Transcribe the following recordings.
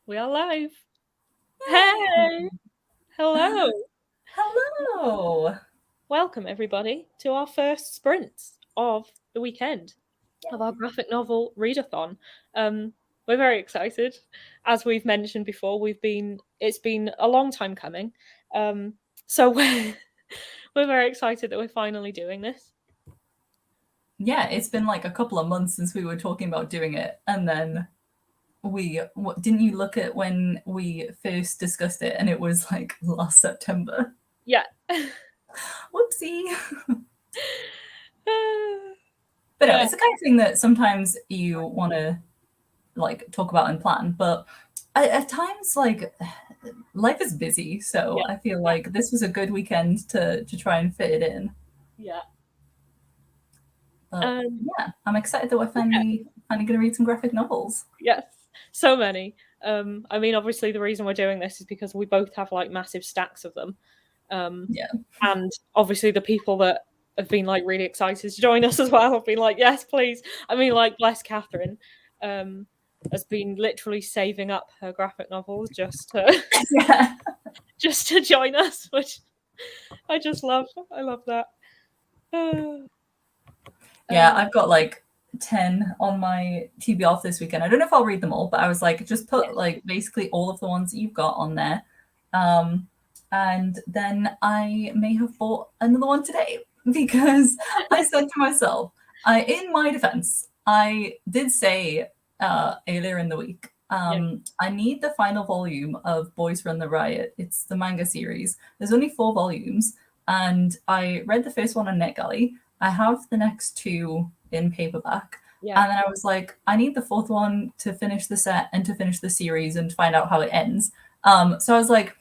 We are live. Yay! Hey! Hello! Hello! Welcome, everybody, to our first sprint of the weekend of our Yay. graphic novel readathon. We're very excited. As we've mentioned before, it's been a long time coming. So we're very excited that we're finally doing this. Yeah, it's been like a couple of months since we were talking about doing it, and then didn't you look at when we first discussed it, and it was like last September. Yeah. Whoopsie. Uh, But no, yeah. it's the kind of thing that sometimes you want to like talk about and plan, but at times like life is busy, so Yeah. I feel like this was a good weekend to try and fit it in. Yeah. But Um, yeah, I'm excited that we're yeah. finally going to read some graphic novels. Yes. So many. I mean, obviously, the reason we're doing this is because we both have like massive stacks of them. Um, Yeah. and obviously, the people that have been like really excited to join us as well have been like, yes, please. I mean, like, bless Catherine, has been literally saving up her graphic novels just to Yeah. just to join us, which I just love. I love that. Yeah, Uh, I've got like 10 on my TBR for this weekend. I don't know if I'll read them all, but I was like, just yeah, put like basically all of the ones that you've got on there. Um, and then I may have bought another one today because I said to myself, in my defense, I did say earlier in the week, yeah, I need the final volume of Boys Run the Riot. It's the manga series. There's only 4 volumes, and I read the first one on NetGalley. I have the next 2 in paperback. yeah. And then I was like, I need the 4th one to finish the set and to finish the series and find out how it ends. So I was like,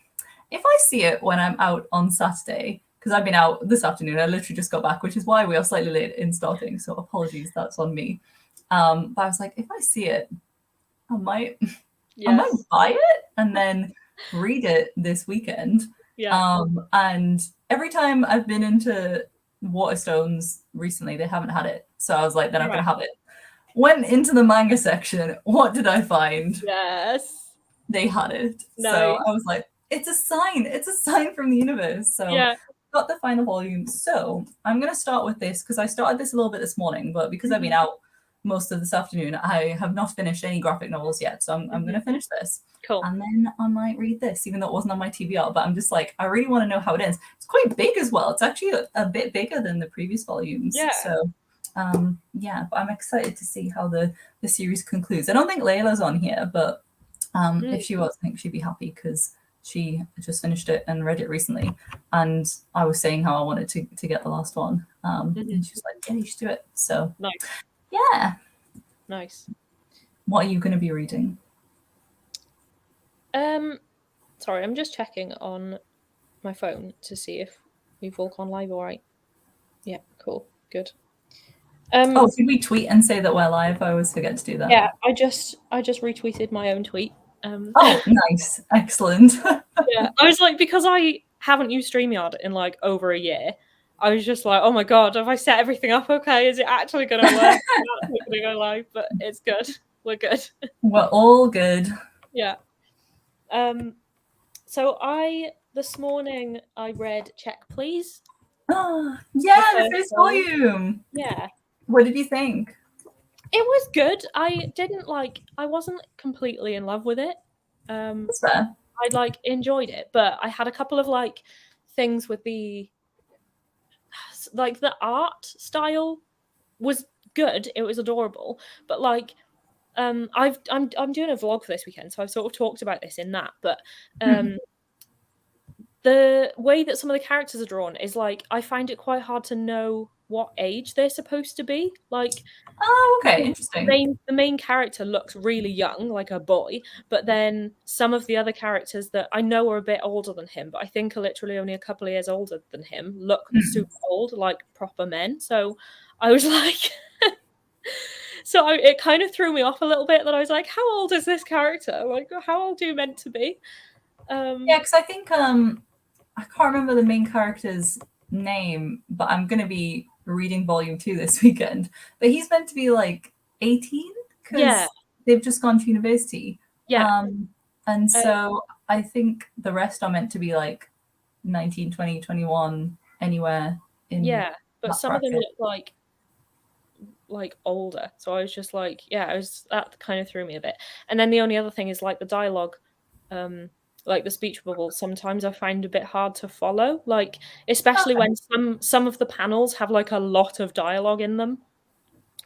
if I see it when I'm out on Saturday, because I've been out this afternoon, I literally just got back, which is why we are slightly late in starting. So apologies, that's on me. But I was like, if I see it, I might, I might Yes. buy it and then read it this weekend. Yeah. And every time I've been into Waterstones recently, they haven't had it. So I was like, they're not going Right. to have it. Went into the manga section. What did I find? Yes. They had it. So Nice. I was like, it's a sign. It's a sign from the universe. So Yeah. got the final volume. So I'm going to start with this because I started this a little bit this morning, but because I've been Mhm. out most of this afternoon, I have not finished any graphic novels yet. So I'm going Mhm. to finish this. Cool. And then I might read this, even though it wasn't on my TBR. But I'm just like, I really want to know how it ends. It's quite big as well. It's actually a bit bigger than the previous volumes. Yeah. So yeah, but I'm excited to see how the series concludes. I don't think Layla's on here, but Mm. if she was, I think she'd be happy because she just finished it and read it recently. And I was saying how I wanted to get the last one. Mhm. And she was like, yeah, you should do it. So Nice. yeah. Nice. What are you going to be reading? Um, Sorry, I'm just checking on my phone to see if we've all gone live all right. Yeah, cool. Good. Oh, should we tweet and say that we're live? I always forget to do that. Yeah, I just retweeted my own tweet. Oh, nice. Excellent. Yeah, I was like, because I haven't used StreamYard in like over a year, I was just like, oh my god, have I set everything up okay? Is it actually gonna work? Is it actually gonna go live? But it's good. We're good. We're all good. Yeah. Um, so this morning I read Check Please, Oh, the yeah, the first first volume. volume. Yeah. What did you think? It was good. I wasn't completely in love with it. That's fair. I like enjoyed it, but I had a couple of like things with the art style was good. It was adorable, but like I'm doing a vlog for this weekend, so I've sort of talked about this in that. But Hmm. the way that some of the characters are drawn is like I find it quite hard to know what age they're supposed to be. Like Oh, okay. the Interesting. main character looks really young, like a boy, but then some of the other characters that I know are a bit older than him, but I think are literally only a couple of years older than him, look Hmm. super old, like proper men. So I was like, it kind of threw me off a little bit that I was like, how old is this character? Like, how old are you meant to be? Yeah, because I think I can't remember the main character's name, but I'm gonna be reading volume 2 this weekend. But he's meant to be like 18 Yeah, because they've just gone to university. yeah, Um, And so I think the rest are meant to be like 19, 20, 21, anywhere in but that some of them bracket. look like older, so I was just like, that kind of threw me a bit. And then the only other thing is like the dialogue, like the speech bubbles, sometimes I find a bit hard to follow, like especially when some of the panels have like a lot of dialogue in them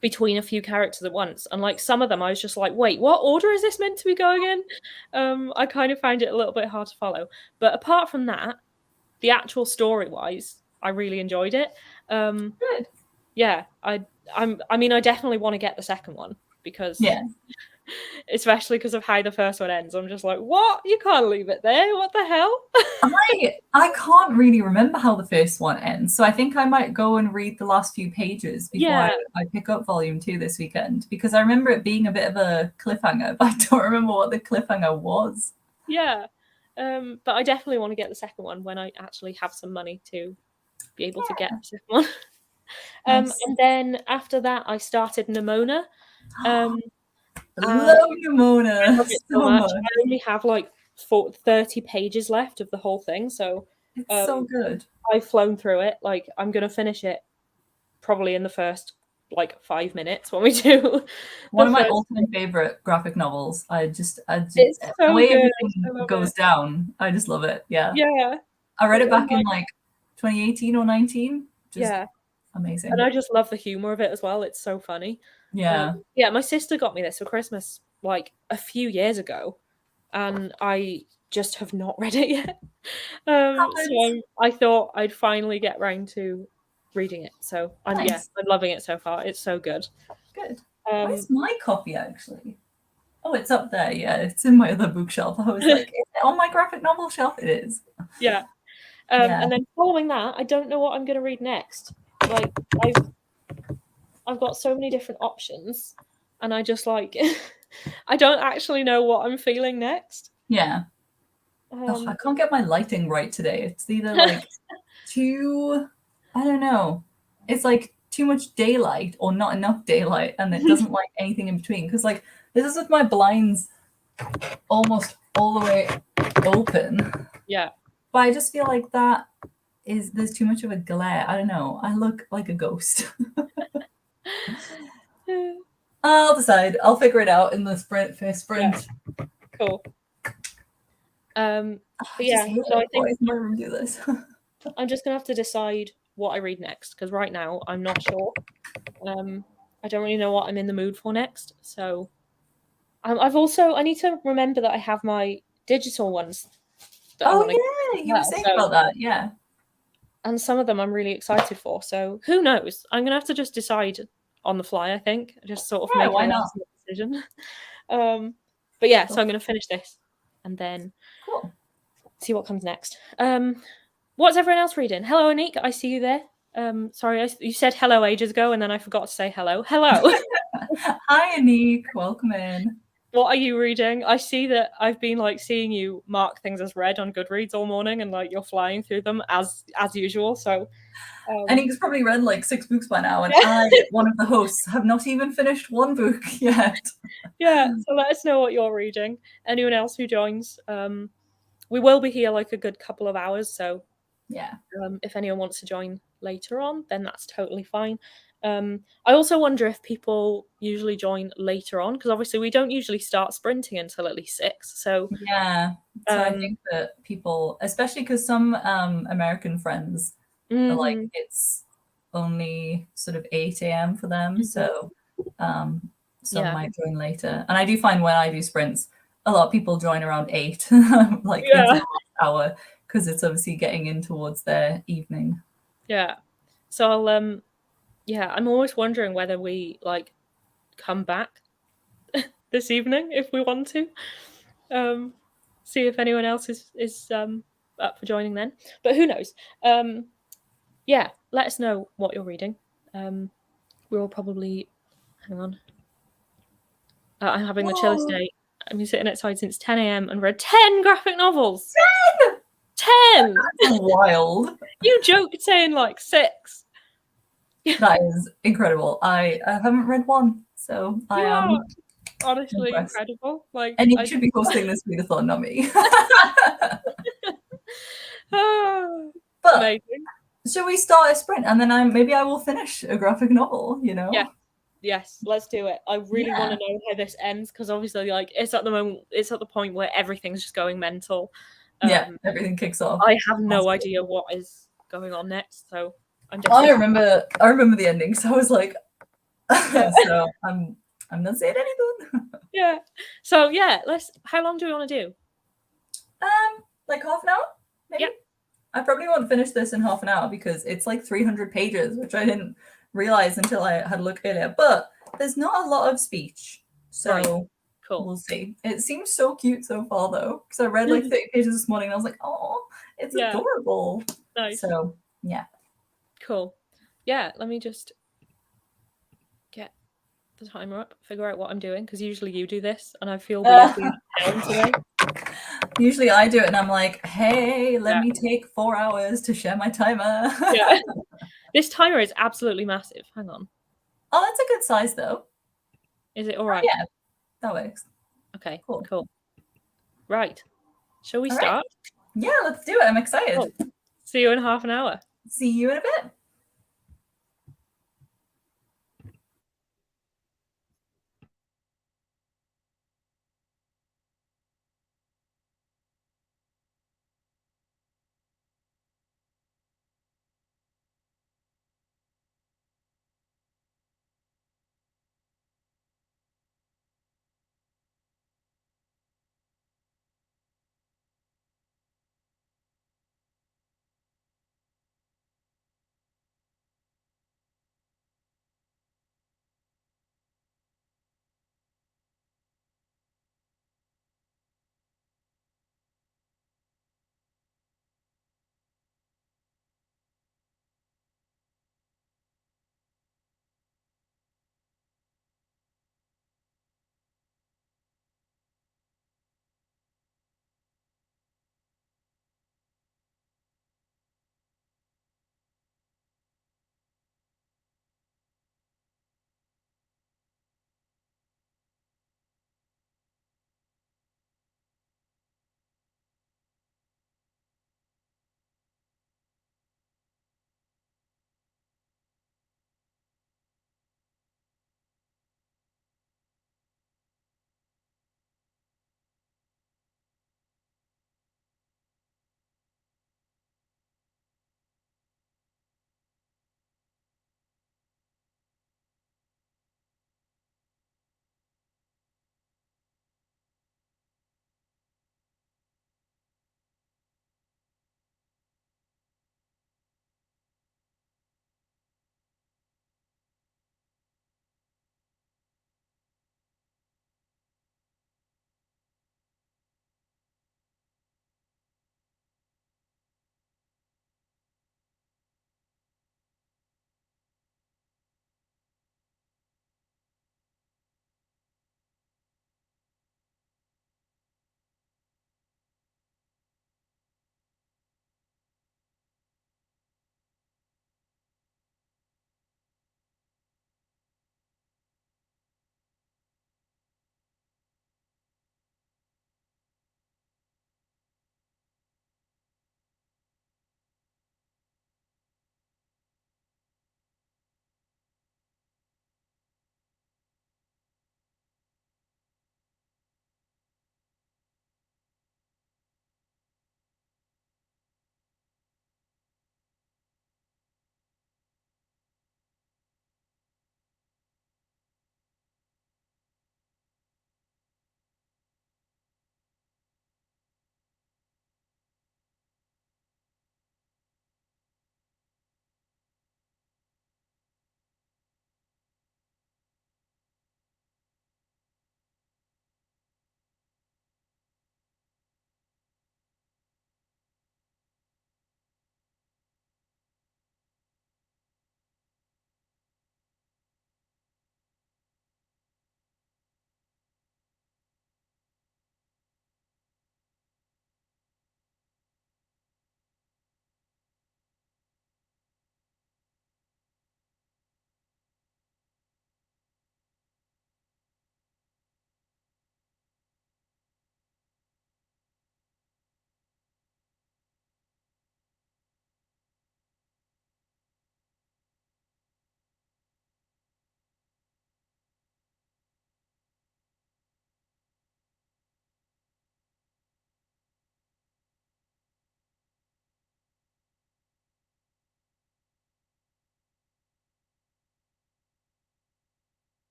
between a few characters at once, and like some of them I was just like, wait, what order is this meant to be going in? I kind of find it a little bit hard to follow, but apart from that, the actual story wise, I really enjoyed it. Good. Yeah, I mean, I definitely want to get the second one because, Yeah. especially because of how the first one ends. I'm just like, what? You can't leave it there. What the hell? I can't really remember how the first one ends, so I think I might go and read the last few pages before Yeah, I pick up volume 2 this weekend, because I remember it being a bit of a cliffhanger, but I don't remember what the cliffhanger was. yeah. But I definitely want to get the second one when I actually have some money to be able to get the second one. Nice. And then after that, I started Nimona. Um, and Love I Nimona love it so so much. much. I only have like 30 pages left of the whole thing, so It's so good. I've flown through it. Like I'm gonna finish it probably in the first like 5 minutes when we do One the of my first. all-time favorite graphic novels. It's The so way good. I everything so love goes it. down, I just love it. Yeah. Yeah. I read it And back in like, like 2018 or 19. Just yeah. And amazing. I just love the humor of it as well. It's so funny. Yeah. Yeah, my sister got me this for Christmas like a few years ago, and I just have not read it yet. Happens. I thought I'd finally get round to reading it. So I'm Nice. loving it so far. It's so good. Good. Um, Where's my copy actually? Oh, it's up there. Yeah, it's in my other bookshelf. I was like, is it on my graphic novel shelf? It is. yeah. Yeah. And then following that, I don't know what I'm going to read next. Like I've got so many different options, and I just like I don't actually know what I'm feeling next. Yeah. Oh, I can't get my lighting right today. It's either like too, I don't know. It's like too much daylight or not enough daylight, and it doesn't like anything in between. Because like this is with my blinds almost all the way open. Yeah. But I just feel like there's too much of a glare. I don't know. I look like a ghost. I'll decide. I'll figure it out in the first sprint. Yeah. Cool. But yeah, so I think why does my room do this? I'm just gonna have to decide what I read next, because right now I'm not sure. I don't really know what I'm in the mood for next. So I need to remember that I have my digital ones that I want to yeah, you were saying about that. Yeah. And some of them I'm really excited for. So who knows? I'm gonna have to just decide on the fly. I think just sort of make why a not? last decision. But yeah, so I'm gonna finish this and then see what comes next. What's everyone else reading? Hello, Anik. I see you there. Sorry, you said hello ages ago, and then I forgot to say hello. Hello. Hi, Anik. Welcome in. What are you reading? I see that I've been like seeing you mark things as read on Goodreads all morning, and like you're flying through them as usual. So, Anik's probably read like 6 books by now, and I, one of the hosts, have not even finished one book yet. Yeah. So let us know what you're reading. Anyone else who joins, we will be here like a good couple of hours. So yeah. If anyone wants to join later on, then that's totally fine. I also wonder if people usually join later on, because obviously we don't usually start sprinting until at least 6. So yeah, so I think that people, especially because some American friends are like, it's only sort of 8 a.m. for them, so some might join later. And I do find when I do sprints, a lot of people join around 8, like into the last hour, because it's obviously getting in towards their evening. Yeah. So I'll I'm always wondering whether we like come back this evening if we want to. See if anyone else is up for joining then. But who knows? Yeah, let us know what you're reading. We're all probably hang on. I'm having the chillest day. I've been sitting outside since 10 a.m. and read 10 graphic novels. 10! That's wild. You joked saying like 6. That is incredible. I haven't read one, so I am honestly Impressed. incredible. Like, And you I should be hosting this readathon, not me. But amazing. should we start a sprint and then maybe I will finish a graphic novel, you Yeah. know? Yes, let's do it. I really want Yeah. to know how this ends because obviously, like, it's at the point where everything's just going mental. Yeah, everything kicks off. I have no idea what is going on next, so I'm I definitely. remember the ending, so I was like, Yeah. so I'm not saying anything. Yeah. So yeah, how long do we want to do? Like half an hour, maybe. Yeah. I probably won't finish this in half an hour because it's like 300 pages, which I didn't realize until I had a look earlier. But there's not a lot of speech, so Right. Cool. we'll see. It seems so cute so far, though, because I read like 30 pages this morning and I was like, oh, it's Yeah. adorable. Nice. So yeah. Cool. Yeah, let me just get the timer up, figure out what I'm doing, because usually you do this, and I feel weird being down today. Usually I do it and I'm like, hey, let Yeah. me take 4 hours to share my timer. Yeah. This timer is absolutely massive. Hang on. Oh, that's a good size though. Is it all Oh, right? yeah, that works. Okay, Cool. cool. Right. Shall we All right. start? Yeah, let's do it. I'm excited. Cool. See you in half an hour. See you in a bit.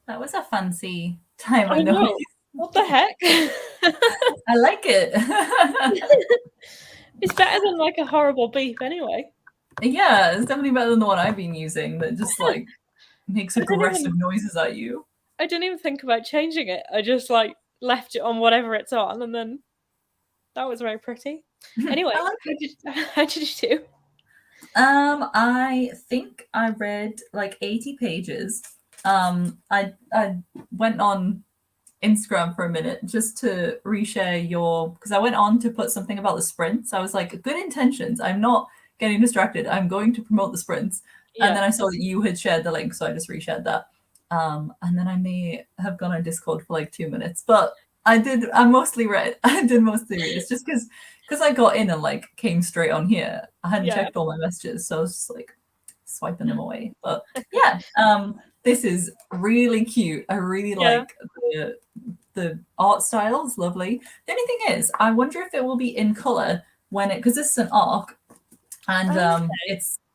That was a fancy time, I I know. know. What the heck? I like it. It's better than like a horrible beep anyway. Yeah, it's definitely better than the one I've been using that just like makes I didn't aggressive even noises at you. I didn't even think about changing it. I just like left it on whatever it's on, and then that was very pretty. Anyway, I like it. how did you do? I think I read like 80 pages. I went on Instagram for a minute just to reshare your because I went on to put something about the sprints. I was like, good intentions. I'm not getting distracted. I'm going to promote the sprints. And Yeah, then I saw that you had shared the link, so I just reshared that. And then I may have gone on Discord for like 2 minutes, but I mostly read. I did mostly read. It's just because I got in and like came straight on here. I hadn't yeah, checked all my messages, so I was just like swiping them away. But yeah, this is really cute. I really yeah. like the art style is lovely. The only thing is, I wonder if it will be in color when it because this is an arc and Okay.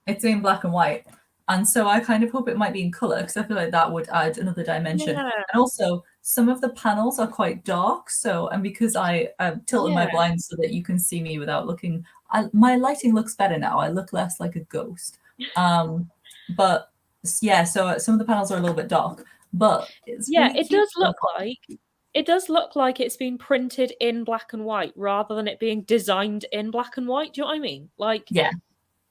it's in black and white. And so I kind of hope it might be in color because I feel like that would add another dimension. Yeah, And also, some of the panels are quite dark. So, and because I tilted my yeah, blinds so that you can see me without looking, my lighting looks better now. I look less like a ghost. But yeah, so some of the panels are a little bit dark, but it's yeah. really It cute does so look far. like it's been printed in black and white rather than it being designed in black and white. Do you know what I mean? Like, Yeah,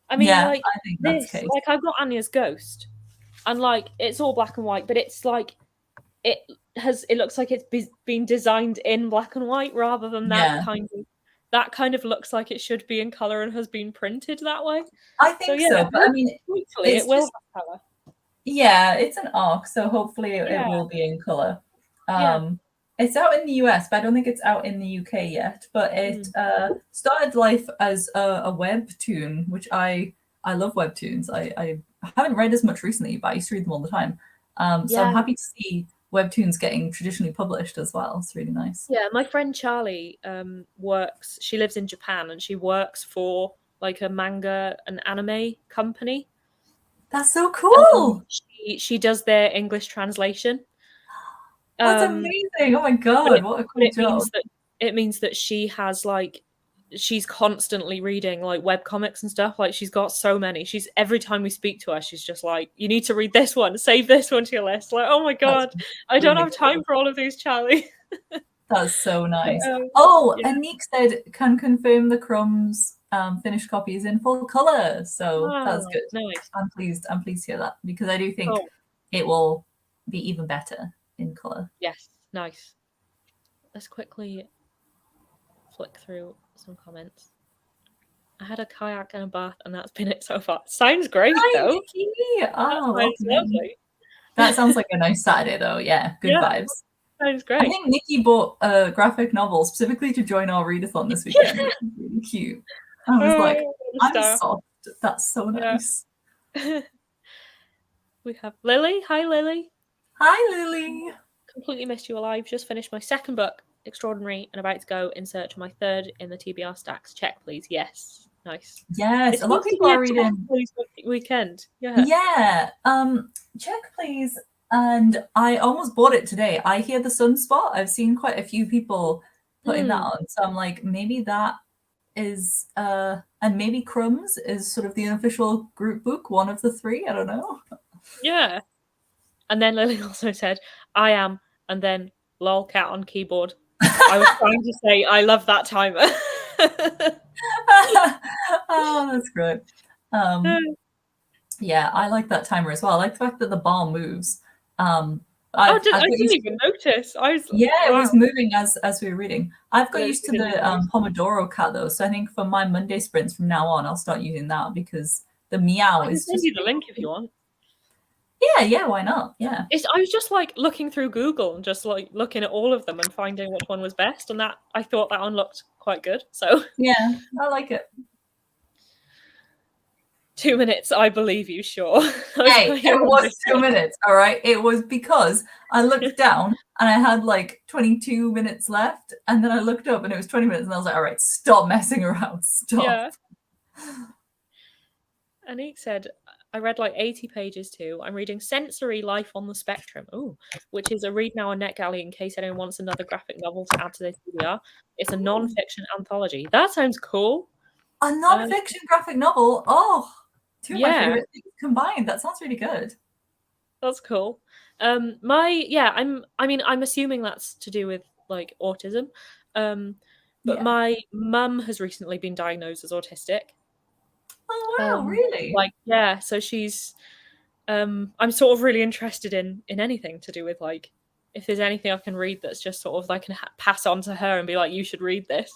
I mean, yeah, like I think that's the this. case. Like, I've got Anya's ghost, and like it's all black and white, but it's like it it looks like it's been designed in black and white rather than Yeah, that kind of looks like it should be in color and has been printed that way. I So think yeah, so. But I mean, hopefully it it's will just have color. yeah, it's an arc, so hopefully it Yeah, will be in color. yeah. It's out in the US, but I don't think it's out in the UK yet. But it Mm. started life as a webtoon, which I love webtoons. I haven't read as much recently, but I used to read them all the time. So I'm Yeah, happy to see webtoons getting traditionally published as well. It's really nice. yeah. My friend Charlie works. She lives in Japan and she works for like a manga and anime company. That's so cool. She does their English translation. That's Um, amazing. Oh my but God, what a cool it job. means that she has like she's constantly reading like web comics and stuff. Like she's got so many. She's every time we speak to her, she's just like, "You need to read this one. Save this one to your list." Like, oh my That's god, I don't really have time cool. for all of these, Charlie. That's so But, nice. Oh, yeah. and Nick said can confirm the Crumbs finished copy is in full color. So that's Oh, good. nice. I'm pleased. I'm pleased to hear that because I do think Cool. it will be even better in color. Yes, nice. Let's quickly flick through some comments. I had a kayak and a bath, and that's been it so far. Sounds great, Hi, though. Nikki. That Oh, sounds welcome in. lovely. That sounds like a nice Saturday, though. Yeah, good Yeah, vibes. sounds I great. think Nikki bought a graphic novel specifically to join our readathon this weekend, which is really cute. I was like, Oh, what a I'm star. soft. That's so Yeah. nice. We have Lily. Hi, Lily. Hi, Lily. Completely missed you alive. Just finished my second book, Extraordinary, and about to go in search of my third in the TBR stacks. Check, please. Yes. Nice. Yes, It a lot of seems to people be a are check, reading. please weekend. Yeah. Yeah, check please. And I almost bought it today. I hear the Sunspot. I've seen quite a few people putting that Hmm. on. So I'm like, maybe that is and maybe Crumbs is sort of the unofficial group book, one of the three. I don't know. Yeah. And then Lily also said, I am, and then lolcat on keyboard. I was trying to say, I love that timer. Oh, that's great. Yeah, I like that timer as well. I like the fact that the ball moves. Oh, I've I got didn't used even notice. I was yeah, it wow. was moving as we were reading. I've got Yeah, used you to didn't the even notice. Pomodoro cat though, so I think for my Monday sprints from now on, I'll start using that because the meow I can is send just you the link if you want. yeah, yeah, why not? Yeah, I was just like looking through Google and just like looking at all of them and finding which one was best, and that I thought that one looked quite good. So yeah, I like it. 2 minutes, I believe you. Sure, I was Hey, like, it you're was ambitious. 2 minutes, all right. It was because I looked down and I had like 22 minutes left, and then I looked up and it was 20 minutes, and I was like, all right, stop messing around, stop. Yeah. Anik said, I read like 80 pages too. I'm reading Sensory Life on the Spectrum, which is a read now on NetGalley in case anyone wants another graphic novel to add to their TBR. It's a Ooh, non-fiction anthology. That sounds cool. a non-fiction graphic novel. Oh, two of my Yeah, favorite things combined. That sounds really good. that's cool. I'm assuming that's to do with like autism. But Yeah. my mum has recently been diagnosed as autistic. Oh wow, really? Like yeah, so she's I'm sort of really interested in anything to do with like if there's anything I can read that's just sort of I can pass on to her and be like you should read this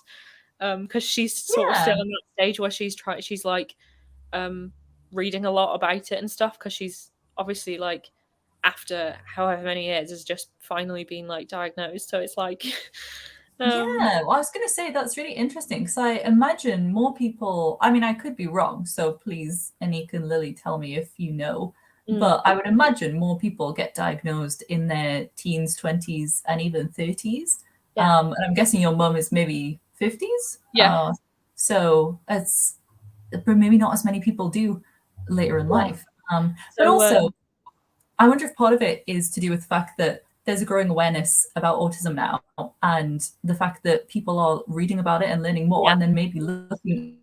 because she's sort of Yeah. still in that stage where she's like um reading a lot about it and stuff because she's obviously like after however many years has just finally been like diagnosed, so it's like Yeah, well, I was going to say that's really interesting because I imagine more people. I mean, I could be wrong, so please, Anika and Lily, tell me if you know. mm, But I would imagine more people get diagnosed in their teens, 20s, and even 30s. yeah, And I'm guessing your mum is maybe 50s. yeah, So it's, but maybe not as many people do later in yeah. life. But So also, I wonder if part of it is to do with the fact that there's a growing awareness about autism now, and the fact that people are reading about it and learning more, yeah, and then maybe looking,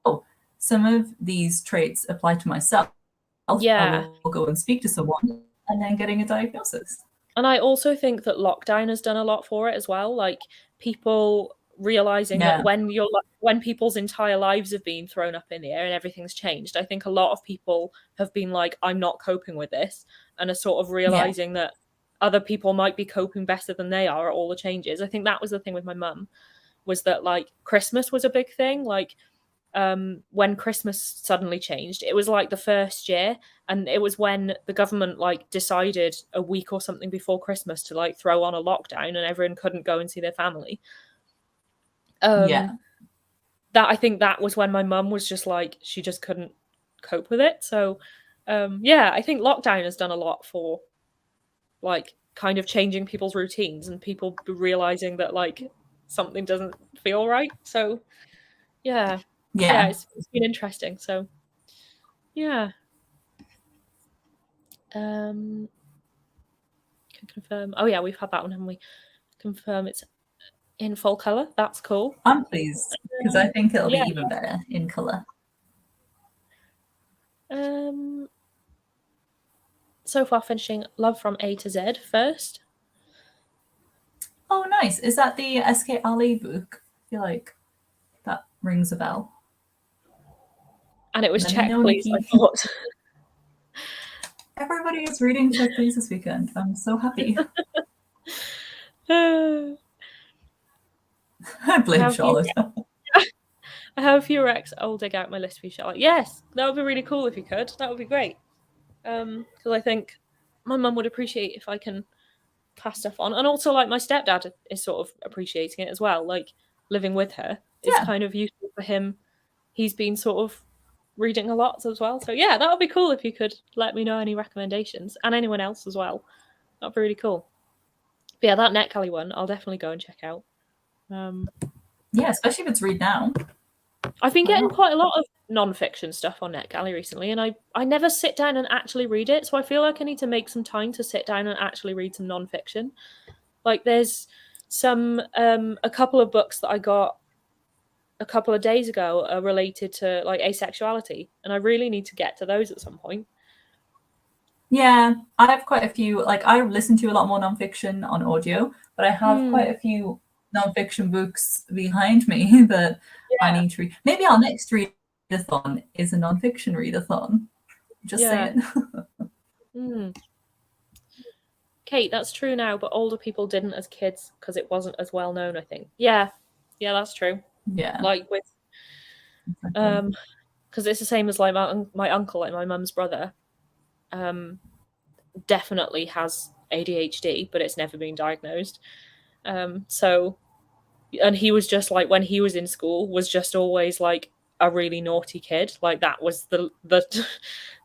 oh, some of these traits apply to myself. I yeah. will go and speak to someone, and then getting a diagnosis. And I also think that lockdown has done a lot for it as well. Like people realizing that Yeah, when people's entire lives have been thrown up in the air and everything's changed, I think a lot of people have been like, I'm not coping with this, and are sort of yeah, realizing that other people might be coping better than they are at all the changes. I think that was the thing with my mum, was that like Christmas was a big thing. Like when Christmas suddenly changed. It was like the first year, and it was when the government like decided a week or something before Christmas to like throw on a lockdown, and everyone couldn't go and see their family. yeah, That I think that was when my mum was just like she just couldn't cope with it. So yeah, I think lockdown has done a lot for like kind of changing people's routines and people realizing that like something doesn't feel right. So yeah, yeah, yeah. it's been interesting. So yeah. Um, can confirm. Oh yeah, we've had that one, haven't we? Confirm it's in full color. That's cool. I'm pleased because I think it'll be Yeah. even better in color. Um, so far finishing Love from A to Z first, Oh, nice. Is that the SK Ali book? I feel like that rings a bell. and it was Let me check, know, please. I Nikki. thought. Everybody is reading Check Please this weekend. I'm so happy. I I blame have a few. Charlotte. I have a few recs. I'll dig out my list for you, Charlotte. Yes, that would be really cool if you could. That would be great. Because I think my mum would appreciate if I can pass stuff on, and also like my stepdad is sort of appreciating it as well. Like living with her, it's Yeah, kind of useful for him. He's been sort of reading a lot as well. So yeah, that would be cool if you could let me know any recommendations and anyone else as well. That'd be really cool. But yeah, that NetGalley one, I'll definitely go and check out. Um, yeah, especially if it's read now. I've been Why getting not? quite a lot of non-fiction stuff on NetGalley recently, and I never sit down and actually read it. So I feel like I need to make some time to sit down and actually read some non-fiction. Like there's some a couple of books that I got a couple of days ago are related to like asexuality, and I really need to get to those at some point. Yeah, I have quite a few. Like I listen to a lot more nonfiction on audio, but I have quite Hmm. a few nonfiction books behind me that I Yeah, need to read. Maybe our next readathon is a nonfiction readathon. Just yeah. saying. Hmm. Kate, that's true now, but older people didn't as kids because it wasn't as well known, I think. Yeah, yeah, that's true. Yeah, Like with exactly. um, because it's the same as like my uncle, like my mum's brother, um, definitely has ADHD, but it's never been diagnosed. So and he was just like when he was in school was just always like a really naughty kid. Like that was the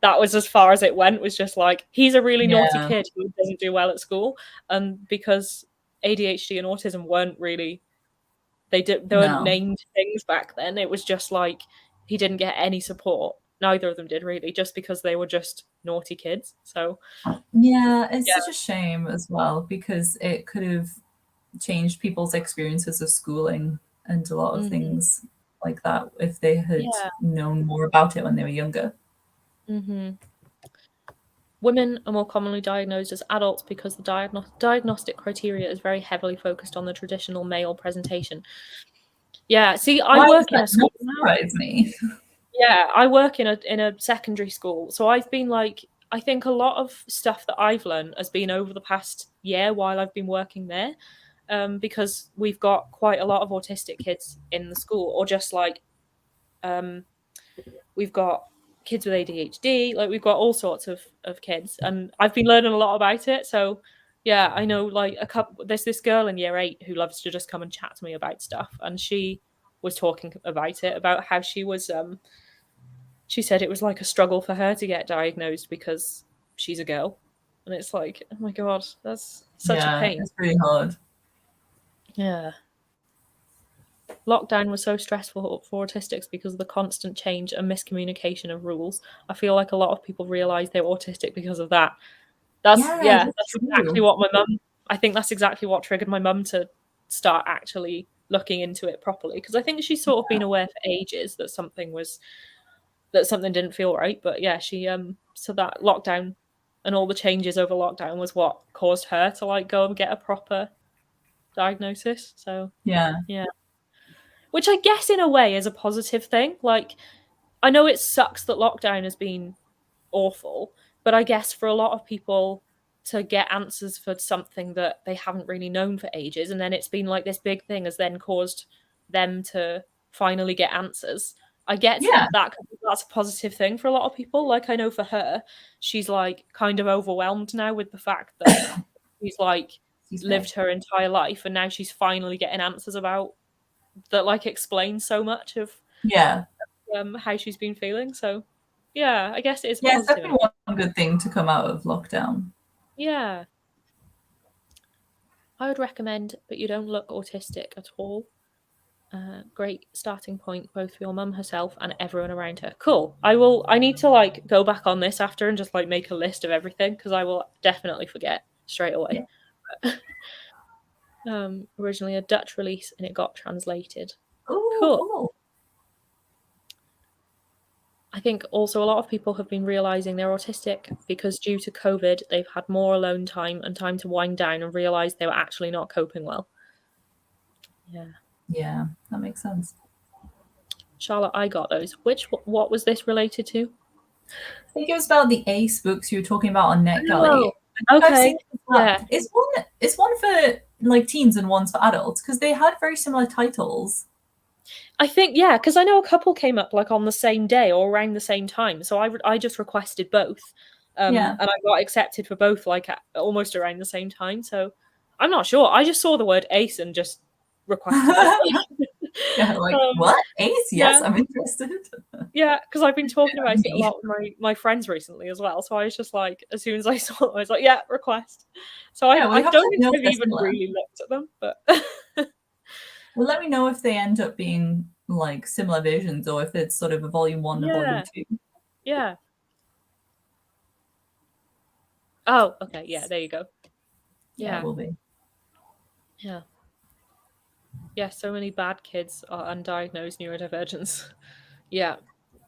that was as far as it went. Was just like he's a really naughty Yeah, kid who doesn't do well at school, and because ADHD and autism weren't really they weren't no, named things back then. It was just like he didn't get any support. neither of them did really, just because they were just naughty kids. So Yeah, it's yeah. such a shame as well because it could have changed people's experiences of schooling and a lot of Mhm. things like that if they had Yeah. known more about it when they were younger. Mhm. Women are more commonly diagnosed as adults because the diagnostic criteria is very heavily focused on the traditional male presentation. Yeah, see, I Why does work in that a school not now. surprise me? Yeah, I work in a secondary school, so I've been like, I think a lot of stuff that I've learned has been over the past year while I've been working there, because we've got quite a lot of autistic kids in the school, or just like um, we've got kids with ADHD, like we've got all sorts of kids, and I've been learning a lot about it. So yeah, I know like a couple. There's this girl in year 8 who loves to just come and chat to me about stuff, and she was talking about it, about how she said it was like a struggle for her to get diagnosed because she's a girl, and it's like, oh my god, that's such a Yeah, pain. it's really hard. Yeah. Lockdown was so stressful for autistics because of the constant change and miscommunication of rules. I feel like a lot of people realize they're autistic because of that. Yeah, Yeah, that's that's exactly true. what my mum, I think that's exactly what triggered my mum to start actually looking into it properly, because I think she's sort of been aware for ages that something didn't feel right. But yeah, she so that lockdown and all the changes over lockdown was what caused her to like go and get a proper diagnosis. So Yeah. yeah. Which I guess in a way is a positive thing. Like, I know it sucks that lockdown has been awful, but I guess for a lot of people to get answers for something that they haven't really known for ages, and then it's been like this big thing has then caused them to finally get answers. I get Yeah. that's a positive thing for a lot of people. Like, I know for her, she's like kind of overwhelmed now with the fact that she's like Excuse me. lived her entire life and now she's finally getting answers about that, like explain so much of Yeah. how she's been feeling. So yeah, I guess it is a Yeah, it's positive in a definitely way. one good thing to come out of lockdown. Yeah, I would recommend, but you don't look autistic at all. Great starting point, both for your mum herself and everyone around her. Cool. I need to like go back on this after and just like make a list of everything because I will definitely forget straight away. Yeah. Originally a Dutch release and it got translated. Oh, Cool. cool. I think also a lot of people have been realizing they're autistic because due to COVID, they've had more alone time and time to wind down and realize they were actually not coping well. Yeah. Yeah, that makes sense. Charlotte, I got those. What was this related to? I think it was about the Ace books you were talking about on NetGalley. Oh, I think I've okay. seen that. Yeah. It's one for like teens and one's for adults because they had very similar titles. I think, yeah, because I know a couple came up like on the same day or around the same time. So I just requested both. Yeah. And I got accepted for both like almost around the same time. So I'm not sure. I just saw the word ace and just requested it. Yeah, like um, what? Ace? Yes, yeah. I'm interested. Yeah, because I've been talking about it a Me. lot with my friends recently as well. So I was just like, as soon as I saw it, I was like, yeah, request. So Yeah, I we have to don't think know if I've they're even similar. really looked at them, but Well, let me know if they end up being like similar versions or if it's sort of a volume 1 and volume yeah, 2. yeah. Oh, okay, yeah, there you go. Yeah, it Yeah, will be. yeah, yeah. So many bad kids are undiagnosed neurodivergence. Yeah,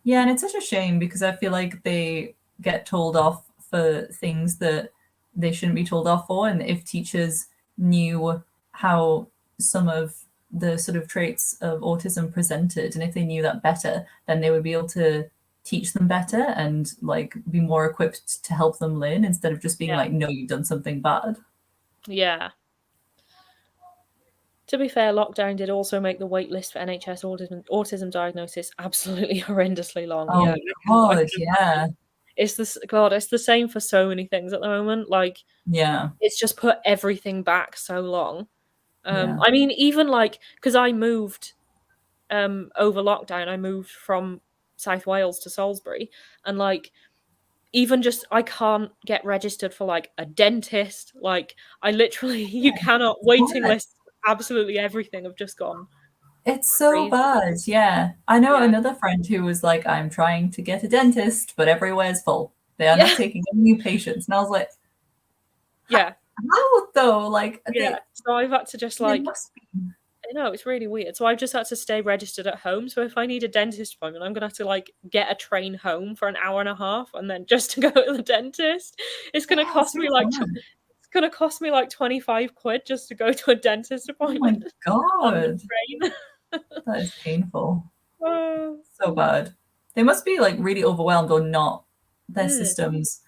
Yeah, and it's such a shame because I feel like they get told off for things that they shouldn't be told off for. And if teachers knew how some of the sort of traits of autism presented, and if they knew that better, then they would be able to teach them better and like be more equipped to help them learn instead of just being yeah, like, no, you've done something bad. yeah. To be fair, lockdown did also make the wait list for NHS autism diagnosis absolutely horrendously long. Oh Yeah, I God, can yeah. imagine. It's this God. It's the same for so many things at the moment. Like Yeah. it's just put everything back so long. Yeah. I mean, even like because I moved over lockdown, I moved from South Wales to Salisbury, and like even just I can't get registered for like a dentist. Like I literally you cannot waiting What? lists. Absolutely everything have just gone. It's so Crazy. bad. Yeah. I know Yeah. another friend who was like, I'm trying to get a dentist, but everywhere's full. They are not Yeah. taking any new patients. And I was like, Yeah. how though? Like Yeah. So I've had to just they like, must be. I know it's really weird. So I've just had to stay registered at home. So if I need a dentist appointment, I'm gonna have to like get a train home for an hour and a half, and then just to go to the dentist, it's gonna Yeah, it's cost me really like hard. it's gonna cost me like 25 quid just to go to a dentist Oh my appointment on the God. train. That is painful. Oh. So bad. They must be like really overwhelmed or not. Their Mm, systems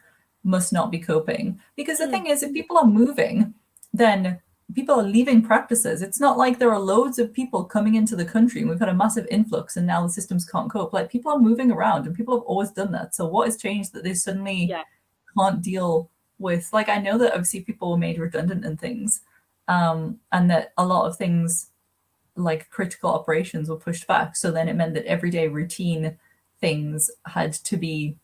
must not be coping. Because the mm, thing is, if people are moving, then people are leaving practices. It's not like there are loads of people coming into the country and we've had a massive influx and now the systems can't cope. Like people are moving around and people have always done that. So what has changed that they suddenly yeah. can't deal with? Like I know that obviously people were made redundant and things, and that a lot of things like critical operations were pushed back. So then it meant that everyday routine things had to be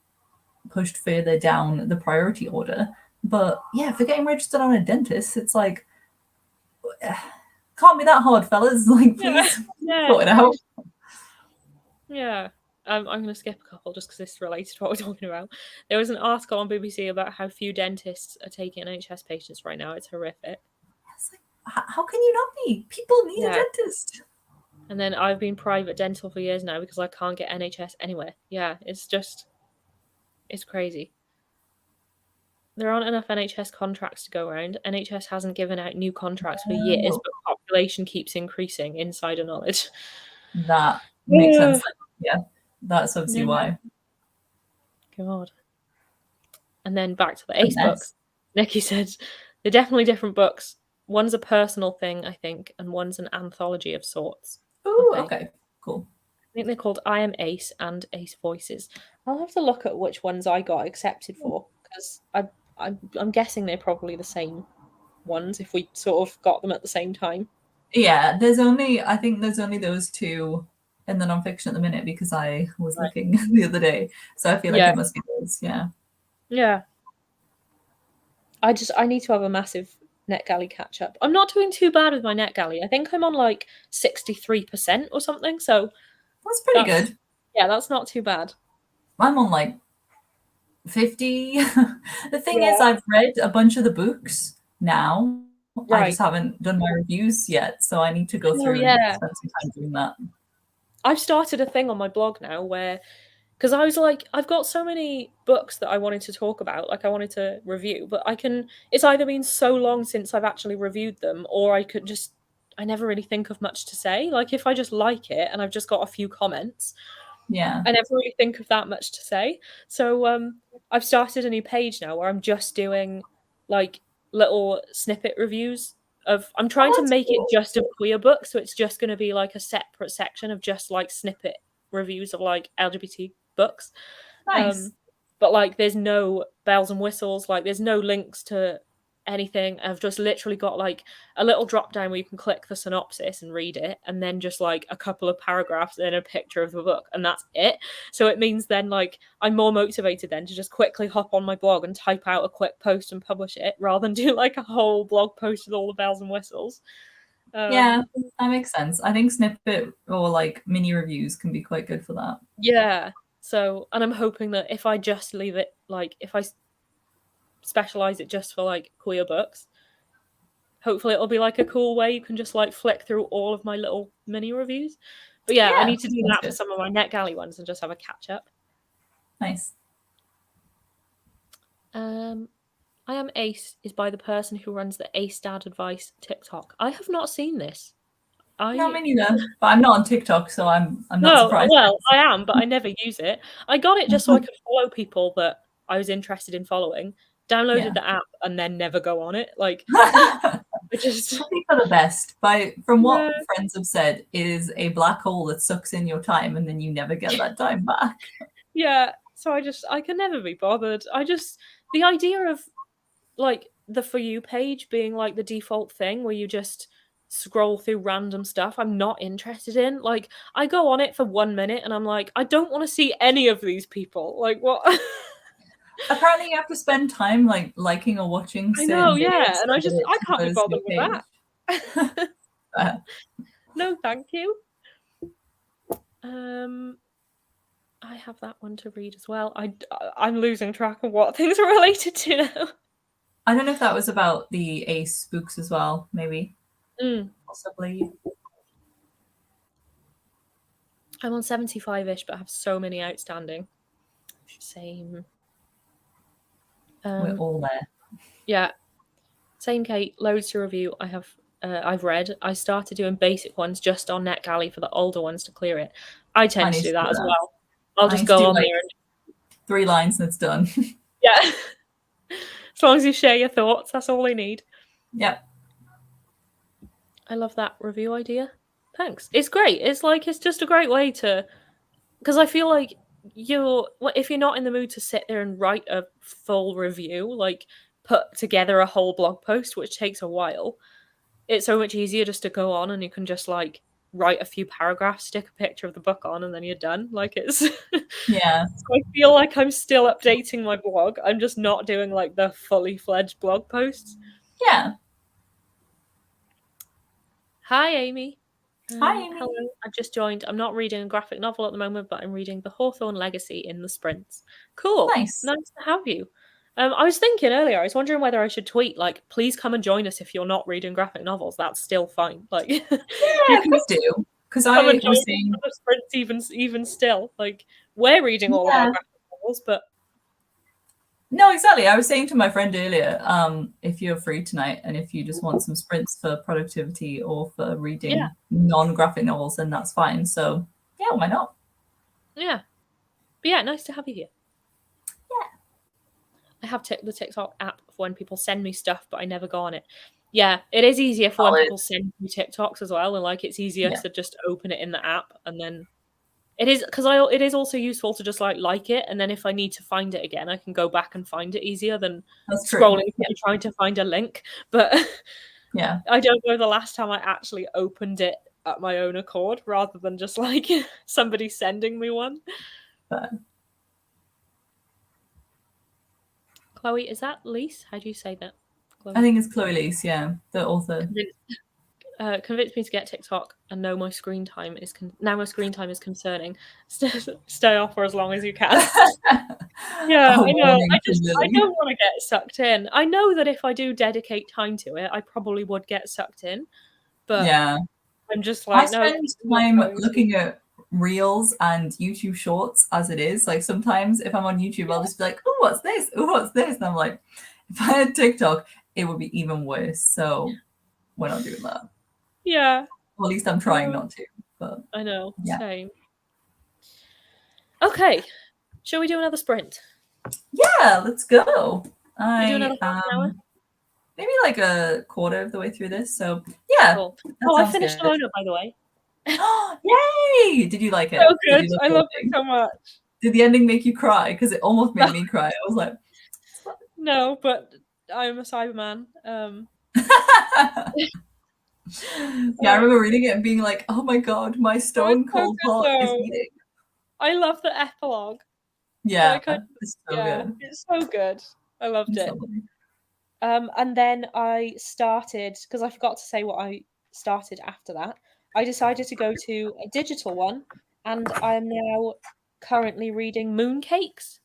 pushed further down the priority order. But yeah, for getting registered on a dentist, it's like, can't be that hard, fellas. Like, Yeah. please Yeah. sort it out. Yeah. I'm going to skip a couple just because this is related to what we're talking about. There was an article on BBC about how few dentists are taking NHS patients right now. It's horrific. It's like, how can you not be? People need a Yeah. dentist. And then I've been private dental for years now because I can't get NHS anywhere. Yeah, it's crazy. There aren't enough NHS contracts to go around. NHS hasn't given out new contracts for years, Oh, but population keeps increasing. Insider knowledge. that makes sense. Yeah. Yeah, that's obviously Yeah. why. God. And then back to the A Ace mess. books. Nikki said they're definitely different books. One's a personal thing, I think, and one's an anthology of sorts. Oh, Okay. okay, cool. I think they're called I Am Ace and Ace Voices. I'll have to look at which ones I got accepted for because I'm guessing they're probably the same ones if we sort of got them at the same time. Yeah, I think there's only those two in the nonfiction at the minute because I was Right. looking the other day. So I feel like Yeah. it must be those. Yeah. Yeah. I need to have a massive NetGalley catch up. I'm not doing too bad with my NetGalley. I think I'm on like 63% or something. So That's pretty that's good. yeah, that's not too bad. I'm on like 50. The thing is, Yeah. I've read a bunch of the books now. I just Right. haven't done my reviews yet. So I need to go Oh through and yeah. spend some time doing that. I've started a thing on my blog now where because I was like, I've got so many books that I wanted to talk about, like I wanted to review, but it's either been so long since I've actually reviewed them, or I never really think of much to say. Like if I just like it and I've just got a few comments, Yeah. I never really think of that much to say. So I've started a new page now where I'm just doing like little snippet reviews of I'm trying Oh, to that's make it cool. just of queer books, so it's just going to be like a separate section of just like snippet reviews of like LGBT books. Nice. Um, but like there's no bells and whistles, like there's no links to anything. I've just literally got like a little drop down where you can click the synopsis and read it, and then just like a couple of paragraphs and a picture of the book, and that's it. So it means then like I'm more motivated then to just quickly hop on my blog and type out a quick post and publish it rather than do like a whole blog post with all the bells and whistles. Um, Yeah, that makes sense. I think snippet or like mini reviews can be quite good for that. yeah. So, and I'm hoping that if I just leave it like if I specialize it just for like queer books, hopefully it'll be like a cool way you can just like flick through all of my little mini reviews. But yeah, I Yeah, need to do that's that for good. some of my NetGalley ones and just have a catch up. Nice. Um, I Am Ace is by the person who runs the Ace Dad Advice TikTok. I have not seen this. No, me I neither. But I'm not on TikTok, so I'm not No, surprised. well, I am, but I never use it. I got it just so I could follow people that I was interested in following. Downloaded Yeah. the app and then never go on it. Like, I just Probably for the best. From yeah, what friends have said, it is a black hole that sucks in your time and then you never get that time back. yeah. So I can never be bothered. The idea of like the For You page being like the default thing where you just scroll through random stuff I'm not interested in. Like, I go on it for 1 minute and I'm like, I don't want to see any of these people. Like, what? Apparently you have to spend time like liking or watching I know, certain videos yeah, and so that I it can't be goes to your bothered with page. that. Uh, No, thank you. I have that one to read as well. I'm losing track of what things are related to now. I don't know if that was about the Ace books as well, maybe. Possibly. I'm on 75-ish, but I have so many outstanding. Same. We're all there. Yeah. Same, Kate. Loads to review. I've read. I started doing basic ones just on NetGalley for the older ones to clear it. I tend I to need do to that do as that. well. I'll I just need to go do on like there and 3 lines and it's done. yeah. As long as you share your thoughts, that's all I need. Yep. I love that review idea. Thanks. It's great. It's just a great way to, because I feel like if you're not in the mood to sit there and write a full review, like put together a whole blog post, which takes a while, it's so much easier just to go on and you can just like write a few paragraphs, stick a picture of the book on, and then you're done. Like it's Yeah. So I feel like I'm still updating my blog. I'm just not doing like the fully fledged blog posts. Yeah. Hi, Amy. Hi, Amy. Hello. I've just joined. I'm not reading a graphic novel at the moment, but I'm reading The Hawthorne Legacy in the sprints. Cool. Nice. Nice to have you. I was thinking earlier, I was wondering whether I should tweet, like, please come and join us if you're not reading graphic novels. That's still fine. Like, you Yeah, can please do. Because come I and join was us saying, for the sprints even still. Like, we're reading all of our yeah. graphic novels, but No, exactly. I was saying to my friend earlier, if you're free tonight and if you just want some sprints for productivity or for yeah, reading non-graphic novels, then that's fine. So yeah, why not? yeah. But yeah, nice to have you here. Yeah. I have the TikTok app for when people send me stuff, but I never go on it. Yeah, it is easier for when Solid. people send me TikToks as well, and like it's easier Yeah, to just open it in the app, and then it is because it is also useful to just like it, and then if I need to find it again, I can go back and find it easier than that's true. scrolling Yeah. through trying to find a link. But Yeah. I don't know the last time I actually opened it at my own accord, rather than just like somebody sending me one. But Chloe, is that Lise? How do you say that? Chloe. I think it's Chloe Leese, yeah, the author. Convinced me to get TikTok, and now my screen time is concerning. Stay off for as long as you can. Yeah, A I know. warning from I Lily. don't want to get sucked in. I know that if I do dedicate time to it, I probably would get sucked in, but Yeah. I'm just I like, no, spend I'm not time going to. looking at reels and YouTube shorts as it is. Like sometimes if I'm on YouTube, I'll just be like, oh, what's this? Oh, what's this? And I'm like, if I had TikTok, it would be even worse. So we're not doing that. Yeah, Well, at least I'm trying not to. But I know. yeah. Same. Okay, shall we do another sprint? Yeah, let's go. We do another I half an hour. maybe like a quarter of the way through this. So yeah, Cool. that Oh, I sounds finished good. Alona, by the way. Yay! Did you like it? So Did good. you love I the loved it ending? so much. Did the ending make you cry? Because it almost made No, me cry. I was like, no, but I'm a Cyberman. yeah, I remember reading it and being like, oh my god, my It was stone so cold good heart is though. beating. I love the epilogue. Yeah, Like, it's so yeah, good. it's so good. I loved It's it. lovely. And then I started, because I forgot to say what I started after that. I decided to go to a digital one, and I am now currently reading Mooncakes.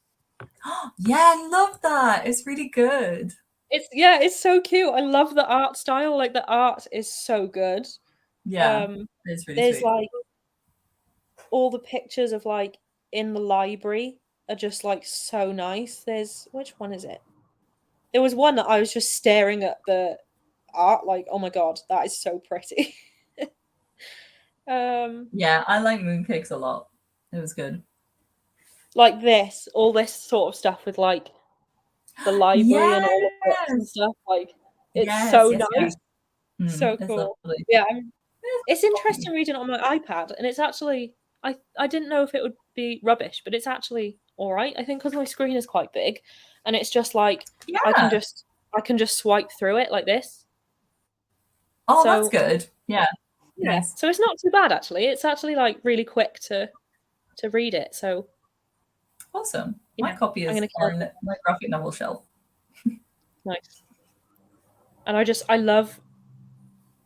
Yeah, I love that. It's really good. It's so cute. I love the art style. Like the art is so good. Yeah, Um, it's really there's sweet. like all the pictures of like in the library are just like so nice. There's which one is it? There was one that I was just staring at the art, like, oh my god, that is so pretty. um, Yeah, I like mooncakes a lot. It was good. like all this sort of stuff with like the library and all the books and Yes, stuff. Like, it's yes, so yes, yes. nice, so It's cool. lovely. Yeah, It's it's lovely. interesting reading it on my iPad, and it's actually I didn't know if it would be rubbish, but it's actually all right. I think because my screen is quite big, and it's just like I can Yeah. just I can just swipe through it like this. Oh, that's So good. Yeah, yeah, nice. so it's not too bad actually. It's actually like really quick to read it. So Awesome. My yeah, copy I'm is gonna carry on on. my graphic novel shelf. Nice. And I love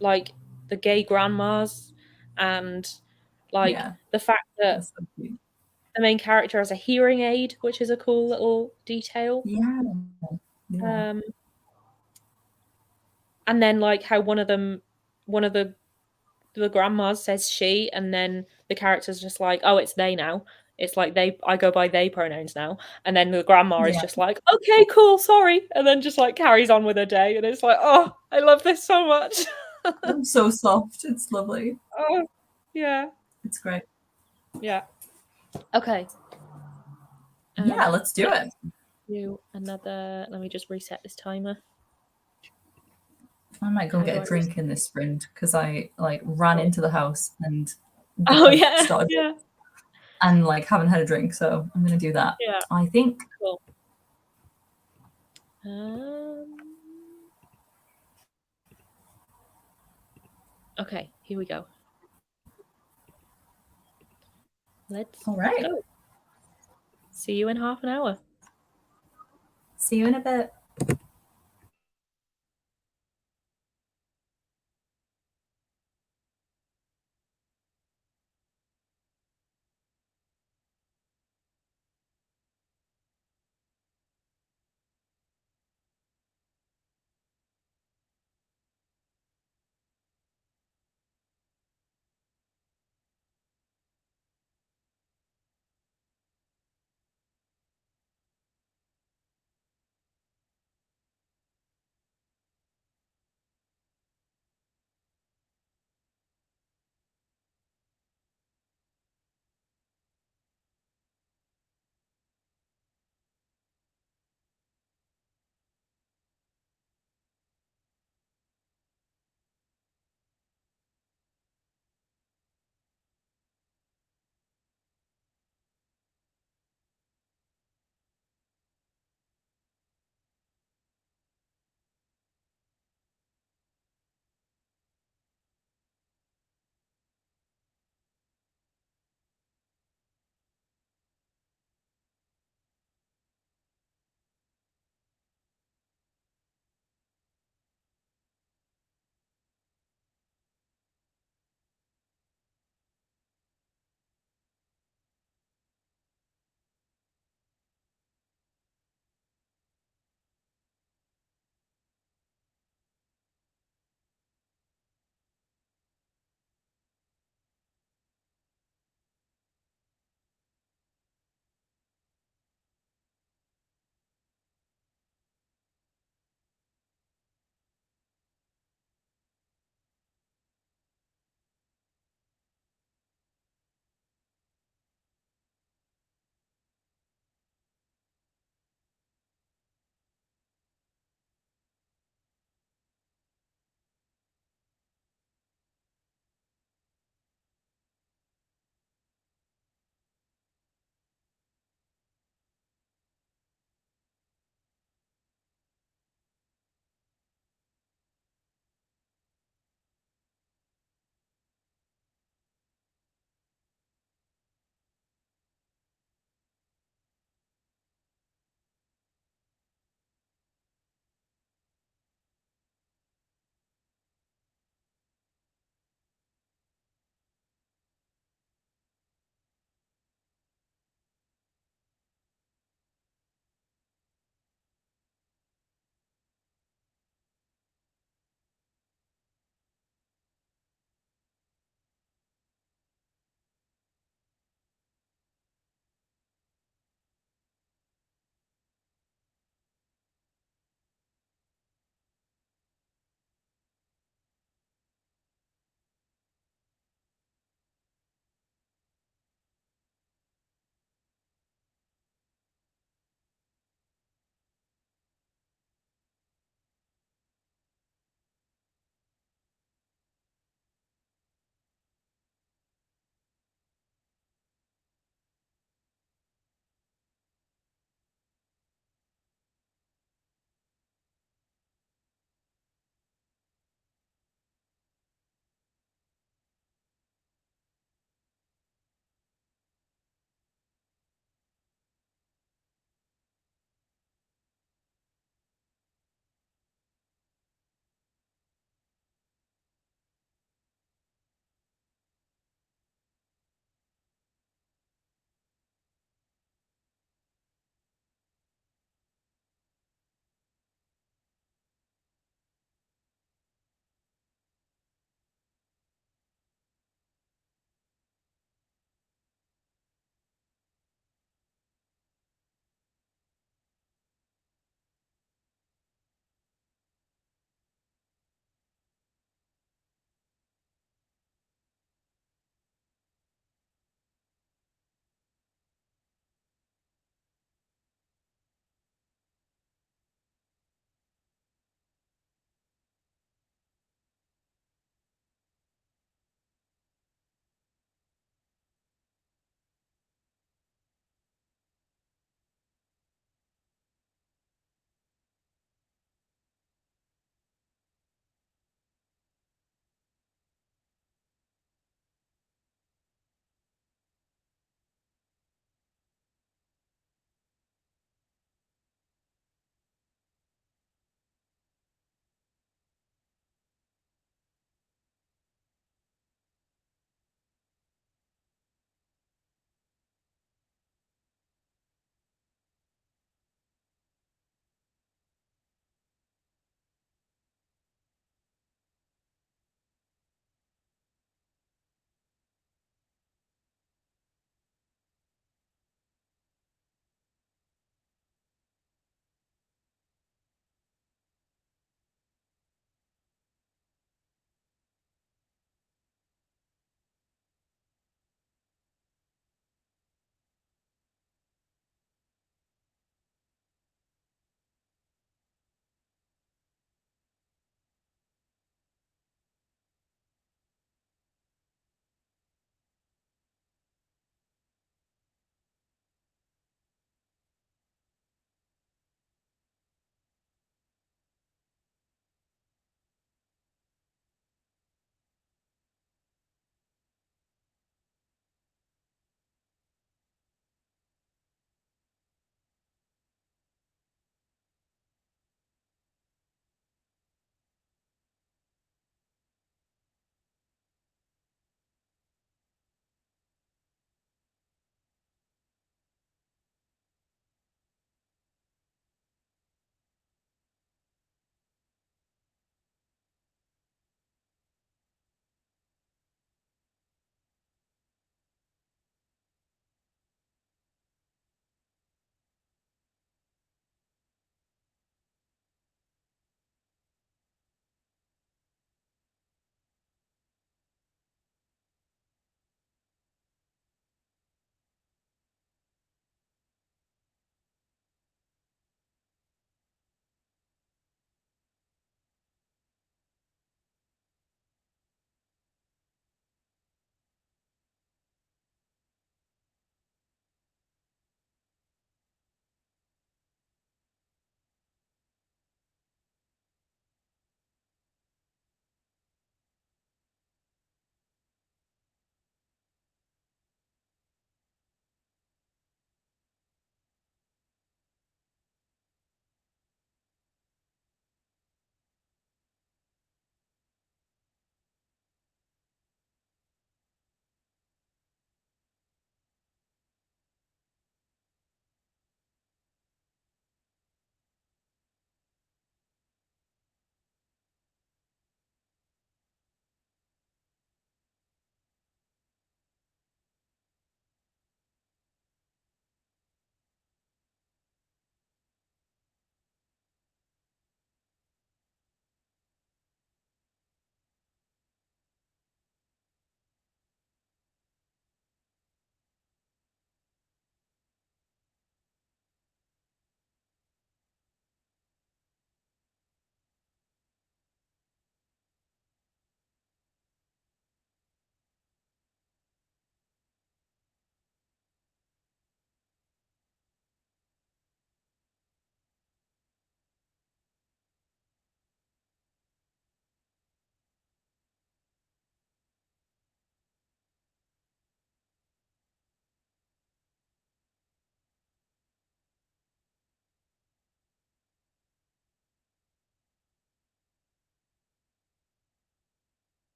like the gay grandmas and Like Yeah, the fact that that's so cute. the main character has a hearing aid, which is a cool little detail. Yeah, yeah, Um, and then like how one of the grandmas says she, and then the character's just like, oh, it's they now. It's like they, I go by they pronouns now. And then the grandma is yeah. just like, okay, cool, sorry. And then just like carries on with her day. And it's like, oh, I love this so much. So soft. It's lovely. Oh, yeah, It's great. yeah. Okay. Yeah, let's do it. Let's do another. Let me just reset this timer. I might go How get do a I reset? drink in this sprint because I like ran Oh, into the house and oh I've yeah, started yeah, and like haven't had a drink, so I'm gonna do that. yeah. I think. Cool. Um, okay, here we go. Let's All right. go. See you in half an hour. See you in a bit.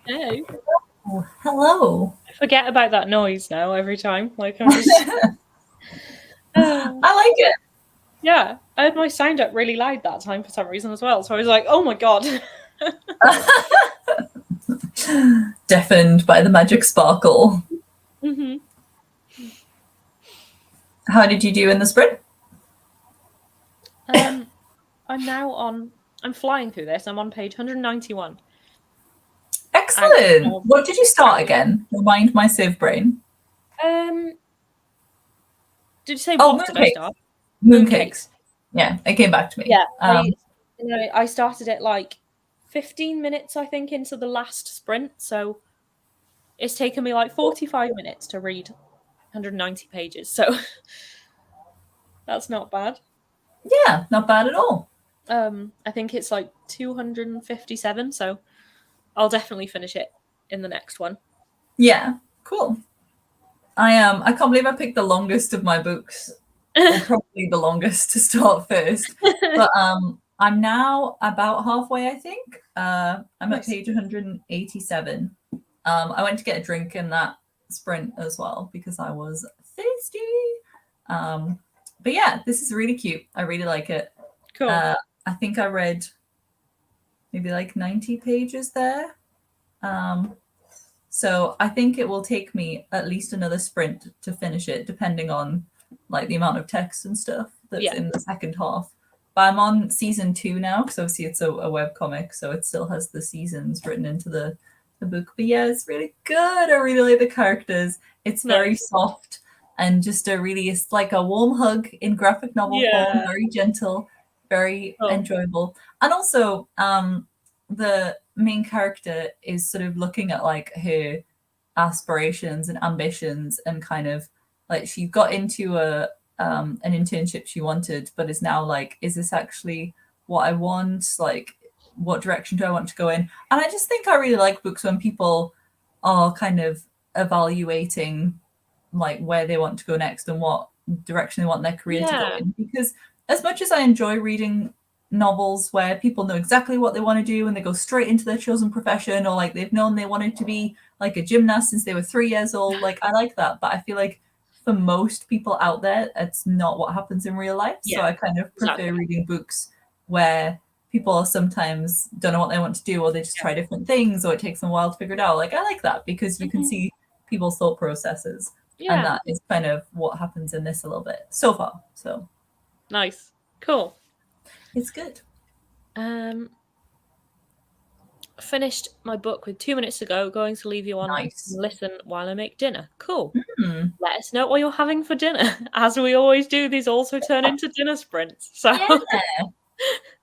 Hey. Oh, hello. I forget about that noise now every time. Like I'm just I like it. yeah. I had my sound up really loud that time for some reason as well. So I was like, oh my god. Deafened by the magic sparkle. hmm How did you do in the sprint? I'm now on I'm flying through this. I'm on page 191 out Excellent. of What did you start out again? Remind my sieve brain. um did you say Oh, what did I mooncakes. start? Mooncakes. Mooncakes. Yeah, it came back to me. Yeah, I started it like 15 minutes I think into the last sprint, so it's taken me like 45 minutes to read 190 pages. So that's not bad. Yeah, not bad at all. I think it's like 257, so I'll definitely finish it in the next one. Yeah, cool. I can't believe I picked the longest of my books, or probably the longest to start first. But I'm now about halfway, I think. I'm at Nice. page 187. I went to get a drink in that sprint as well because I was thirsty. But yeah, this is really cute. I really like it. Cool. I think I read maybe like 90 pages there. So I think it will take me at least another sprint to finish it, depending on like the amount of text and stuff that's Yeah. in the second half. But I'm on season 2 now because obviously it's a web comic, so it still has the seasons written into the book. But yeah, it's really good. I really like the characters. It's very Nice. soft and just it's like a warm hug in graphic novel form, Yeah. very gentle, very Cool. enjoyable. And also, the main character is sort of looking at like her aspirations and ambitions and kind of like she got into an internship she wanted but is now like, is this actually what I want? Like, what direction do I want to go in? And I just think I really like books when people are kind of evaluating like where they want to go next and what direction they want their career to go Yeah. in, because as much as I enjoy reading novels where people know exactly what they want to do and they go straight into their chosen profession, or like they've known they wanted to be like a gymnast since they were 3 years old, like I like that. But I feel like for most people out there, it's not what happens in real life. So Yeah. I kind of prefer Exactly. reading books where people sometimes don't know what they want to do, or they just try different things, or it takes them a while to figure it out. Like I like that because you can Mhm. see people's thought processes. And Yeah. that is kind of what happens in this a little bit so far. So Nice. Cool. it's good. Finished my book with 2 minutes to go. Going to leave you on Nice. listen while I make dinner. Cool. Hmm. Let us know what you're having for dinner. As we always do, these also turn into dinner sprints. So Yeah. I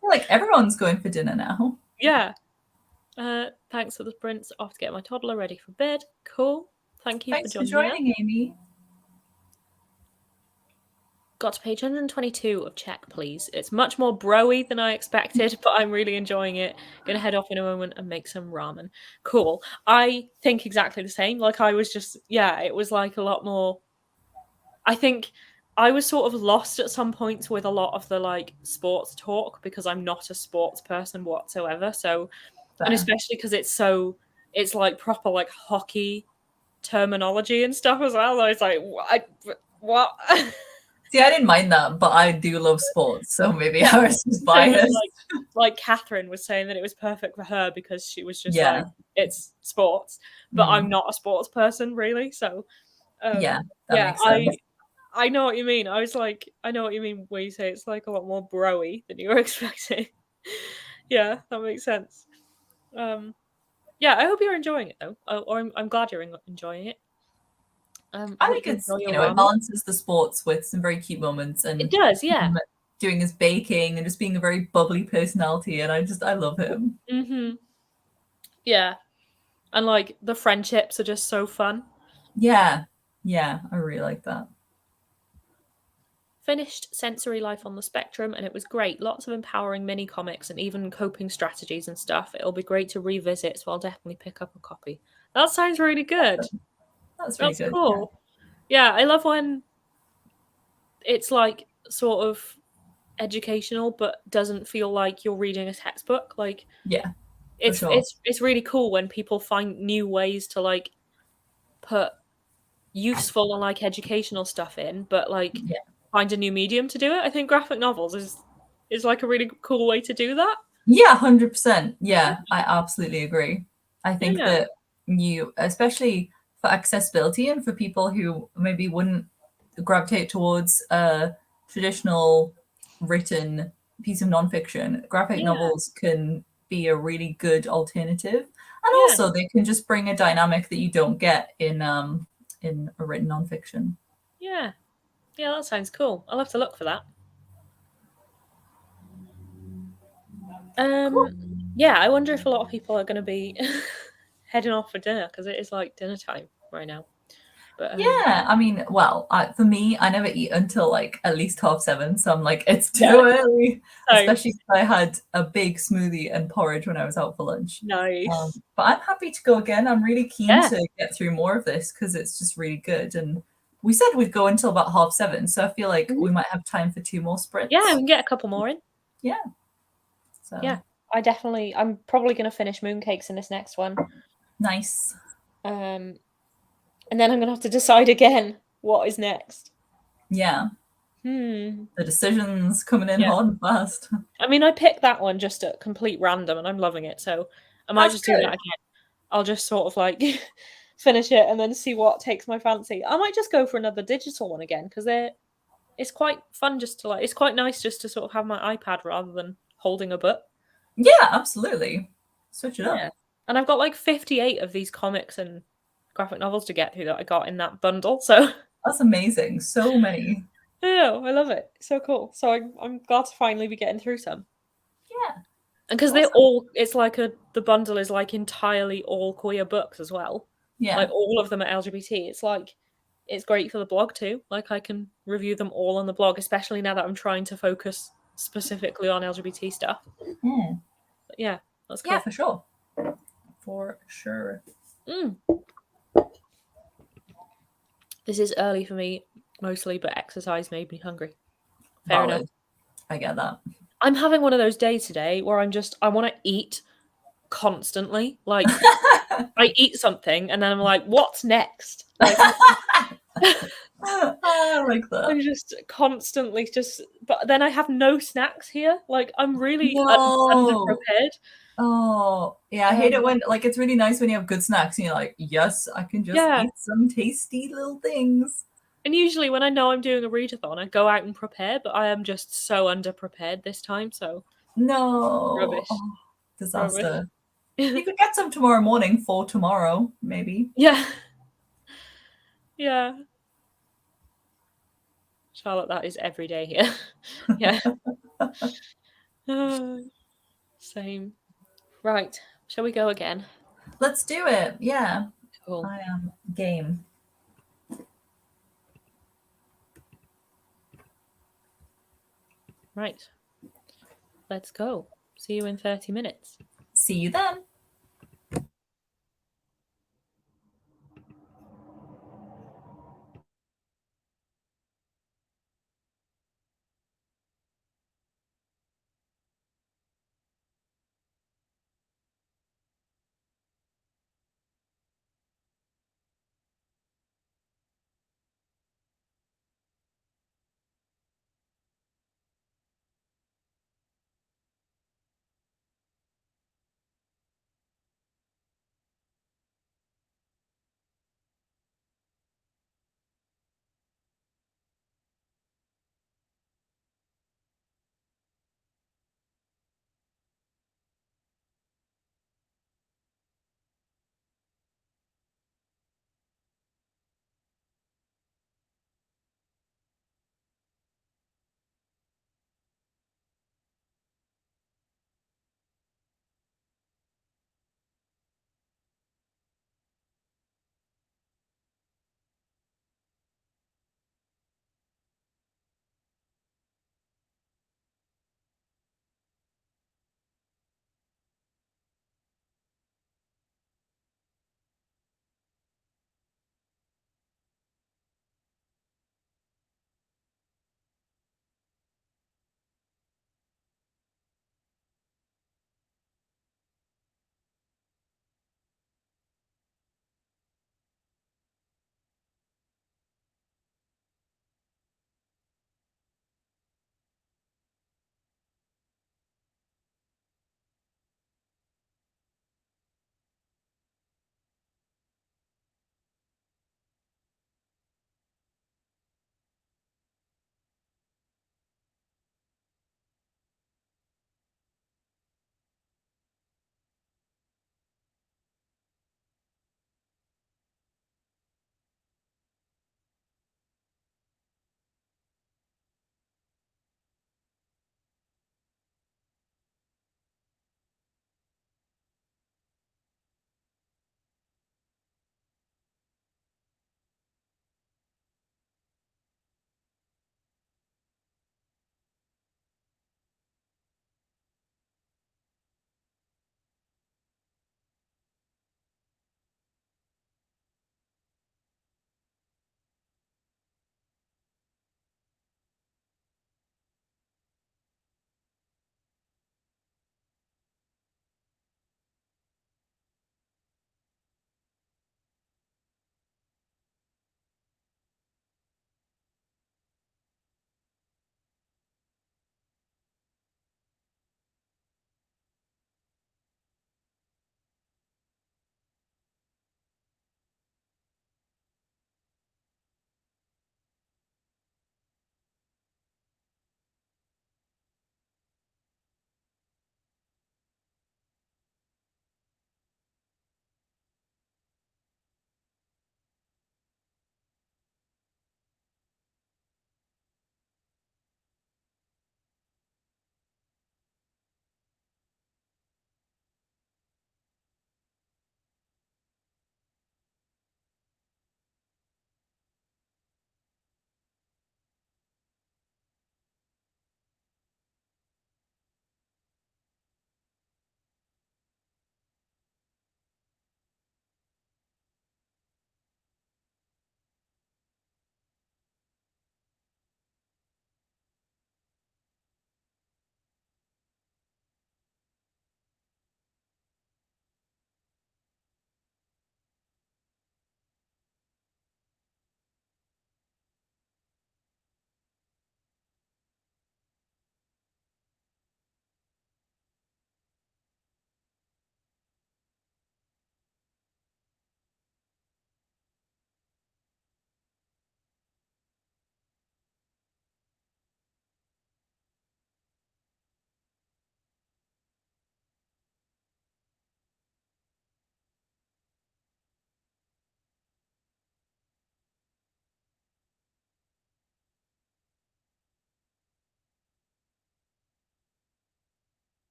feel like everyone's going for dinner now. yeah. Thanks for the sprints. Off to get my toddler ready for bed. Cool. Thank you for Thanks for joining us. joining, Amy. Got to page 122 of Check, Please. It's much more bro-y than I expected, but I'm really enjoying it. Gonna head off in a moment and make some ramen. Cool. I think exactly the same. Like I was just, yeah, it was like a lot more. I think I was sort of lost at some points with a lot of the like sports talk because I'm not a sports person whatsoever. So, and Fair. especially because it's like proper like hockey terminology and stuff as well. I was like, what? See, I didn't mind that, but I do love sports, so maybe Yeah. I was just Same as biased. like Catherine was saying that it was perfect for her because she was just Yeah. like it's sports, but I'm not a sports person really. So Yeah, that yeah, makes sense. I know what you mean. I was like, I know what you mean when you say it's like a lot more broy than you were expecting. Yeah, that makes sense. Yeah, I hope you're enjoying it though, or I'm glad you're enjoying it. I I hope think you it's, enjoy your it ramen. balances the sports with some very cute moments, It and does, yeah. him doing his baking and just being a very bubbly personality, and I love him. Mhm. Yeah, and like the friendships are just so fun. Yeah. Yeah, I really like that. Finished Sensory Life on the Spectrum, and it was great. Lots of empowering mini comics and even coping strategies and stuff. It'll be great to revisit, so I'll definitely pick up a copy. That sounds really good. That's really That's good. Yeah. cool. Yeah, I love when it's like sort of educational but doesn't feel like you're reading a textbook. Like Yeah. for sure. It's really cool when people find new ways to like put useful and like educational stuff in, but like Yeah. find a new medium to do it. I think graphic novels is like a really cool way to do that. Yeah, 100%. Yeah, I absolutely agree. I think Yeah, that you, especially for accessibility and for people who maybe wouldn't gravitate towards a traditional written piece of nonfiction, graphic yeah, novels can be a really good alternative. And yeah, also they can just bring a dynamic that you don't get in a written nonfiction. yeah, yeah. That sounds cool. I'll have to look for that. Cool. Yeah, I wonder if a lot of people are going to be heading off for dinner because it is like dinner time right now. But Yeah, I mean, well, for me, I never eat until like at least 7:30, so I'm like, it's yeah, too early. so Especially because I had a big smoothie and porridge when I was out for lunch. nice. But I'm happy to go again. I'm really keen Yeah, to get through more of this because it's just really good. And we said we'd go until about 7:30, so I feel like mhm. we might have time for two more Yeah, we sprints. can get a couple more in. Yeah, so Yeah, I'm probably going to finish mooncakes in this next one. nice. Um, and then I'm going to have to decide again what is next. Yeah, Hmm. the decisions coming in Yeah. hard and fast. I mean, I picked that one just at complete random and I'm loving it. So I might That's just do that good. again. I'll just sort of like finish it and then see what takes my fancy. I might just go for another digital one again because it's quite fun just to like, it's quite nice just to sort of have my iPad rather than holding a book. Yeah, absolutely. Switch it up. Yeah. And I've got like 58 of these comics and graphic novels to get through that I got in that bundle. So That's amazing. So many. yeah, I love it. So cool. So I'm glad to finally be getting through some. Yeah, And because they're awesome. all, it's like the bundle is like entirely all queer books as well. Yeah. Like all of them are LGBT. It's like, it's great for the blog too. Like I can review them all on the blog, especially now that I'm trying to focus specifically on LGBT stuff. Mm. But yeah, that's Yeah, cool. for sure. For sure. Mm. This is early for me mostly, but exercise made me hungry. Fair enough. Valid. I get that. I'm having one of those days today where I want to eat constantly. Like I eat something and then I'm like, what's next? Like I like that. I'm just constantly just, but then I have no snacks here. Like I'm really No. underprepared. Oh, yeah. I hate it Um, when, like, it's really nice when you have good snacks and you're like, yes, I can just yeah, eat some tasty little things. and usually when I know I'm doing a readathon, I go out and prepare, but I am just so underprepared this time. So No. rubbish, Oh, rubbish. disaster. You could get some tomorrow morning for tomorrow, maybe. Yeah, yeah. Charlotte, that is every day here. Yeah. Same. Right. Shall we go again? Let's do it. Yeah. Cool. I am game. Right. Let's go. See you in 30 minutes. See you then.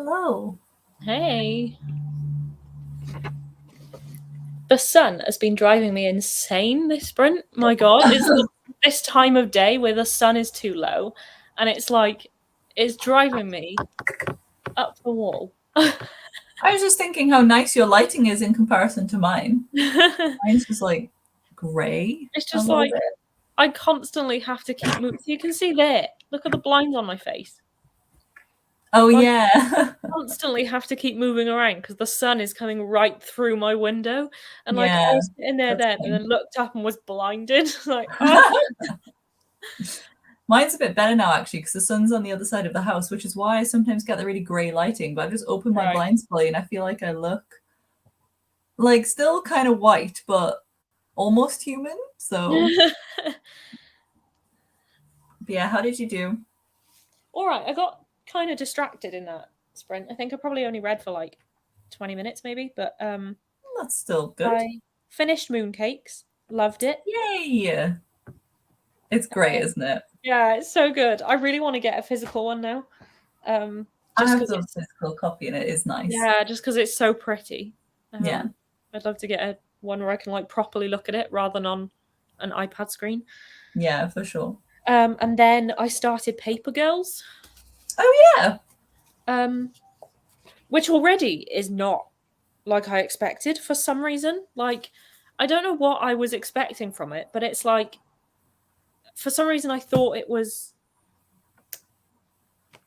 Hello. Hey. The sun has been driving me insane this sprint. My God, it's this time of day where the sun is too low, and it's like it's driving me up the wall. I was just thinking how nice your lighting is in comparison to mine. It's Mine's just like grey a just little like bit. I constantly have to keep moving. You can see there. Look at the blinds on my face. Oh Like, yeah. constantly have to keep moving around because the sun is coming right through my window. And like I Yeah, was sitting there that's then and fine. then looked up and was blinded. Like, oh Mine's a bit better now actually because the sun's on the other side of the house, which is why I sometimes get the really grey lighting. But I've just opened my right. blinds fully and I feel like I look like still kind of white, but almost human. So yeah, how did you do? All right, I got kind of distracted in that sprint. I think I probably only read for like 20 minutes maybe, but That's still good. I finished Mooncakes, loved it. Yay! It's great, isn't it? Yeah, it's so good. I really want to get a physical one now. I Just have because the it's physical copy and it is nice. yeah, just because it's so pretty. Yeah. I'd love to get a one where I can like properly look at it rather than on an iPad screen. Yeah, for sure. And then I started Paper Girls, Oh yeah. which already is not like I expected for some reason. Like, I don't know what I was expecting from it, but it's like, for some reason, I thought it was.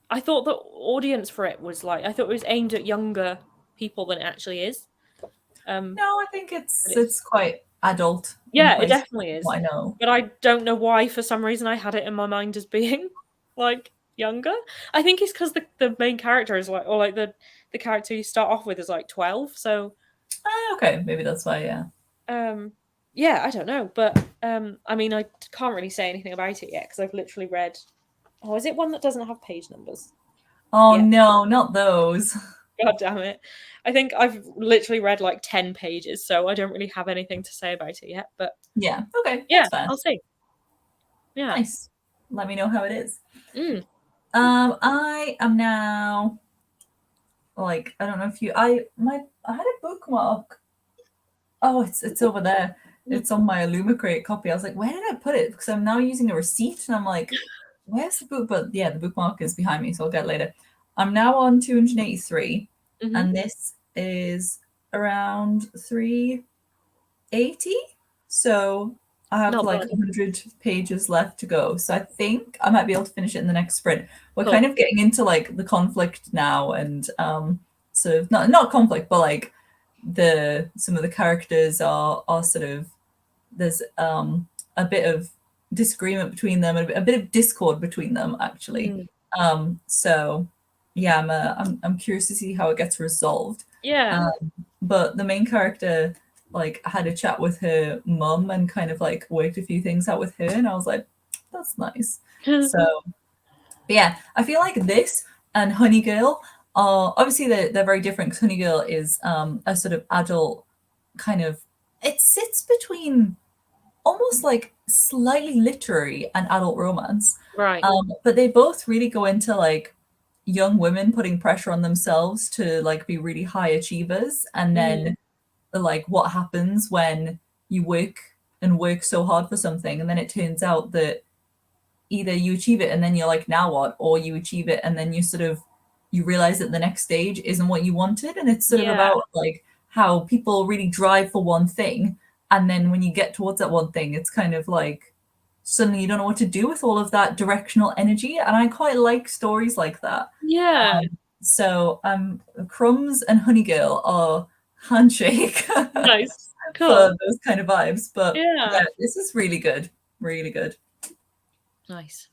I thought the audience for it was like, I thought it was aimed at younger people than it actually is. No, I think But it's quite adult in yeah, it place definitely from is. what I know. But I don't know why, for some reason, I had it in my mind as being like younger. I think it's because the main character is like, or like the character you start off with is like 12. So Ah, okay, maybe that's why, yeah. yeah, I don't know, but I mean, I can't really say anything about it yet because I've literally read. Oh, is it one that doesn't have page numbers? Oh Yeah, no, not those. God damn it! I think I've literally read like 10 pages, so I don't really have anything to say about it yet. But Yeah, okay, yeah, that's fair. I'll see. Yeah. Nice. Let me know how it is. Mm. I am now like I don't know if you I had a bookmark. Oh, it's over there. Mm. It's on my Illumicrate copy. I was like, where did I put it? Because I'm now using a receipt and I'm like, where's the book? But yeah, the bookmark is behind me, so I'll get it later. I'm now on 283, Mm-hmm. and this is around 380. So I have Not like bad. 100 pages left to go. So I think I might be able to finish it in the next sprint. We're Cool. kind of getting into like the conflict now and sort of not conflict, but like the some of the characters are sort of there's a bit of disagreement between them and a bit of discord between them actually. Mm. So yeah, I'm curious to see how it gets resolved. Yeah. But the main character like had a chat with her mum and kind of like worked a few things out with her, and I was like, that's nice. So but yeah, I feel like this and Honey Girl are obviously they're very different because Honey Girl is a sort of adult kind of it sits between almost like slightly literary and adult romance. Right. But they both really go into like young women putting pressure on themselves to like be really high achievers and Mm. then like what happens when you work and work so hard for something and then it turns out that either you achieve it and then you're like now what or you achieve it and then you sort of you realize that the next stage isn't what you wanted and it's sort of Yeah. about like how people really drive for one thing and then when you get towards that one thing it's kind of like suddenly you don't know what to do with all of that directional energy and I quite like stories like that. Yeah. So Crumbs and Honey Girl are handshake Nice. for Cool. those kind of vibes but Yeah. yeah this is really good, really good. Nice.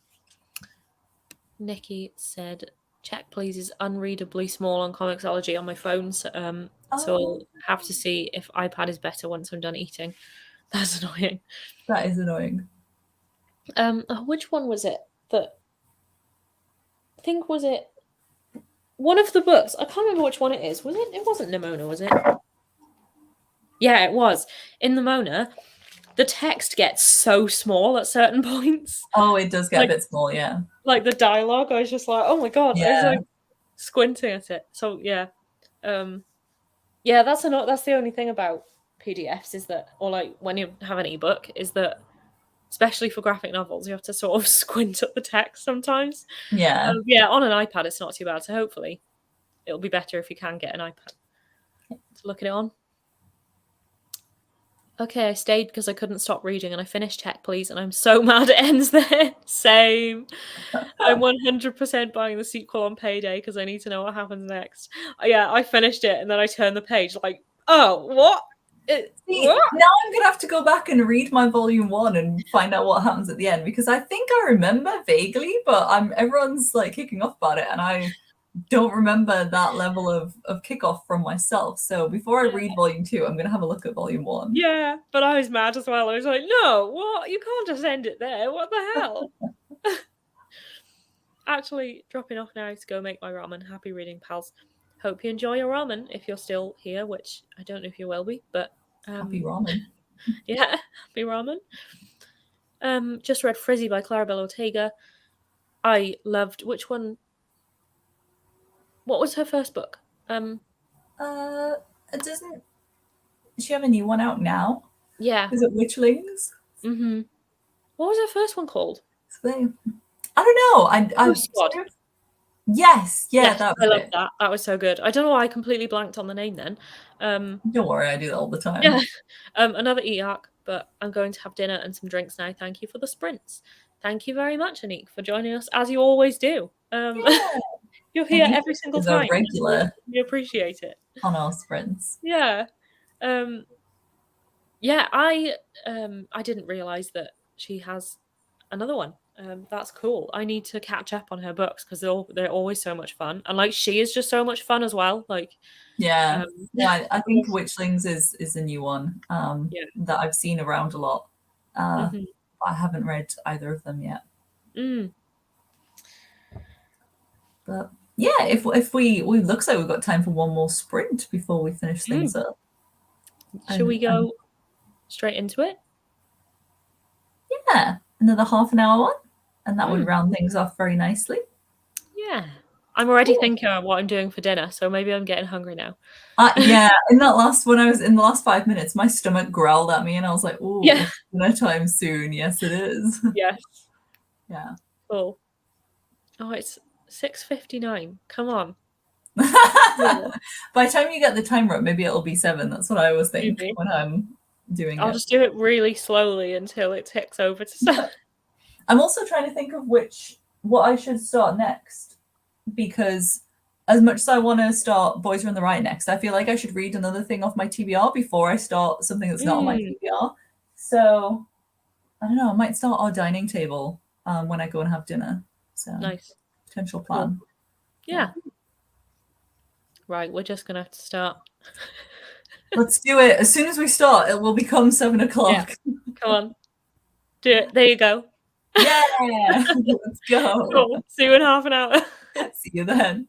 Nikki said, "Check please is unreadably small on Comixology on my phone, so so Oh, I'll have to see if iPad is better once I'm done eating." That's annoying. that is annoying. Which one was it that I think was it one of the books? I can't remember which one it is. Was it? It wasn't Nimona, was it? Yeah, it was. In Nimona, the text gets so small at certain points. Oh, it does get a Like bit small, yeah. like the dialogue, I was just like, oh my god. I was Yeah. like squinting at it. So yeah, yeah, that's the only thing about PDFs is that, or like when you have an ebook, is that especially for graphic novels, you have to sort of squint at the text sometimes. Yeah. Yeah, on an iPad it's not too bad. So hopefully it'll be better if you can get an iPad to look at it on. Okay, I stayed because I couldn't stop reading and I finished Check Please, and I'm so mad it ends there. Same. I'm 100% buying the sequel on payday because I need to know what happens next. Yeah, I finished it and then I turned the page like, oh, what? See, What? now I'm gonna have to go back and read my volume 1 and find out what happens at the end, because I think I remember vaguely, but everyone's like kicking off about it and I don't remember that level of kickoff from myself. So before I Yeah. read volume 2, I'm gonna have a look at volume 1. Yeah, but I was mad as well. I was like, no, what? You can't just end it there. What the hell? Actually, dropping off now to go make my ramen. Happy reading, pals. Hope you enjoy your ramen if you're still here, which I don't know if you will be, but Happy ramen. yeah, happy ramen. Just read Frizzy by Clarabelle Ortega. I loved which one? What was her first book? Doesn't she have a new one out now? Yeah. Is it Witchlings? Mm-hmm. What was her first one called? I don't know. I Squad. sort of, yes, yeah, Yes, that I was love it. that. That was so good. I don't know why I completely blanked on the name then. Don't worry, I do that all the time. Yeah. Another e-arc, but I'm going to have dinner and some drinks now. Thank you for the sprints. Thank you very much, Anique, for joining us as you always do. Yeah. You're And here you every single is a time. regular We appreciate it. on our sprints. Yeah. Yeah, I didn't realize that she has another one. That's cool. I need to catch up on her books because they're always so much fun, and like she is just so much fun as well. Like, Yeah. Yeah, I think yes. Witchlings is a new one Yeah. that I've seen around a lot. Hmm. But I haven't read either of them yet. Mm. But yeah, if we looks like we've got time for one more sprint before we finish things up. Should we And go straight into it? yeah, another half an hour one, and that would Mm. round things off very nicely. Yeah. I'm already Cool. thinking of what I'm doing for dinner, so maybe I'm getting hungry now. Yeah, when I was in the last 5 minutes, my stomach growled at me, and I was like, Yeah. "Ooh, dinner time soon." Yes, it is. Yes. Yeah. Cool. Oh, it's 6:59. Come on. By the time you get the timer up, maybe it'll be 7. That's what I always think Maybe. when I'm doing I'll it. just do it really slowly until it ticks over to 7. I'm also trying to think of what I should start next, because as much as I want to start Boys Are on the Right next, I feel like I should read another thing off my TBR before I start something that's not on my TBR. So I don't know. I might start Our Dining Table when I go and have dinner. So Nice. potential Cool. plan. Yeah. Right, we're just gonna have to start. Let's do it. As soon as we start, it will become 7 o'clock. Yeah. Come on. Do it. There you go. Yeah. Let's go. Cool. See you in half an hour. See you then.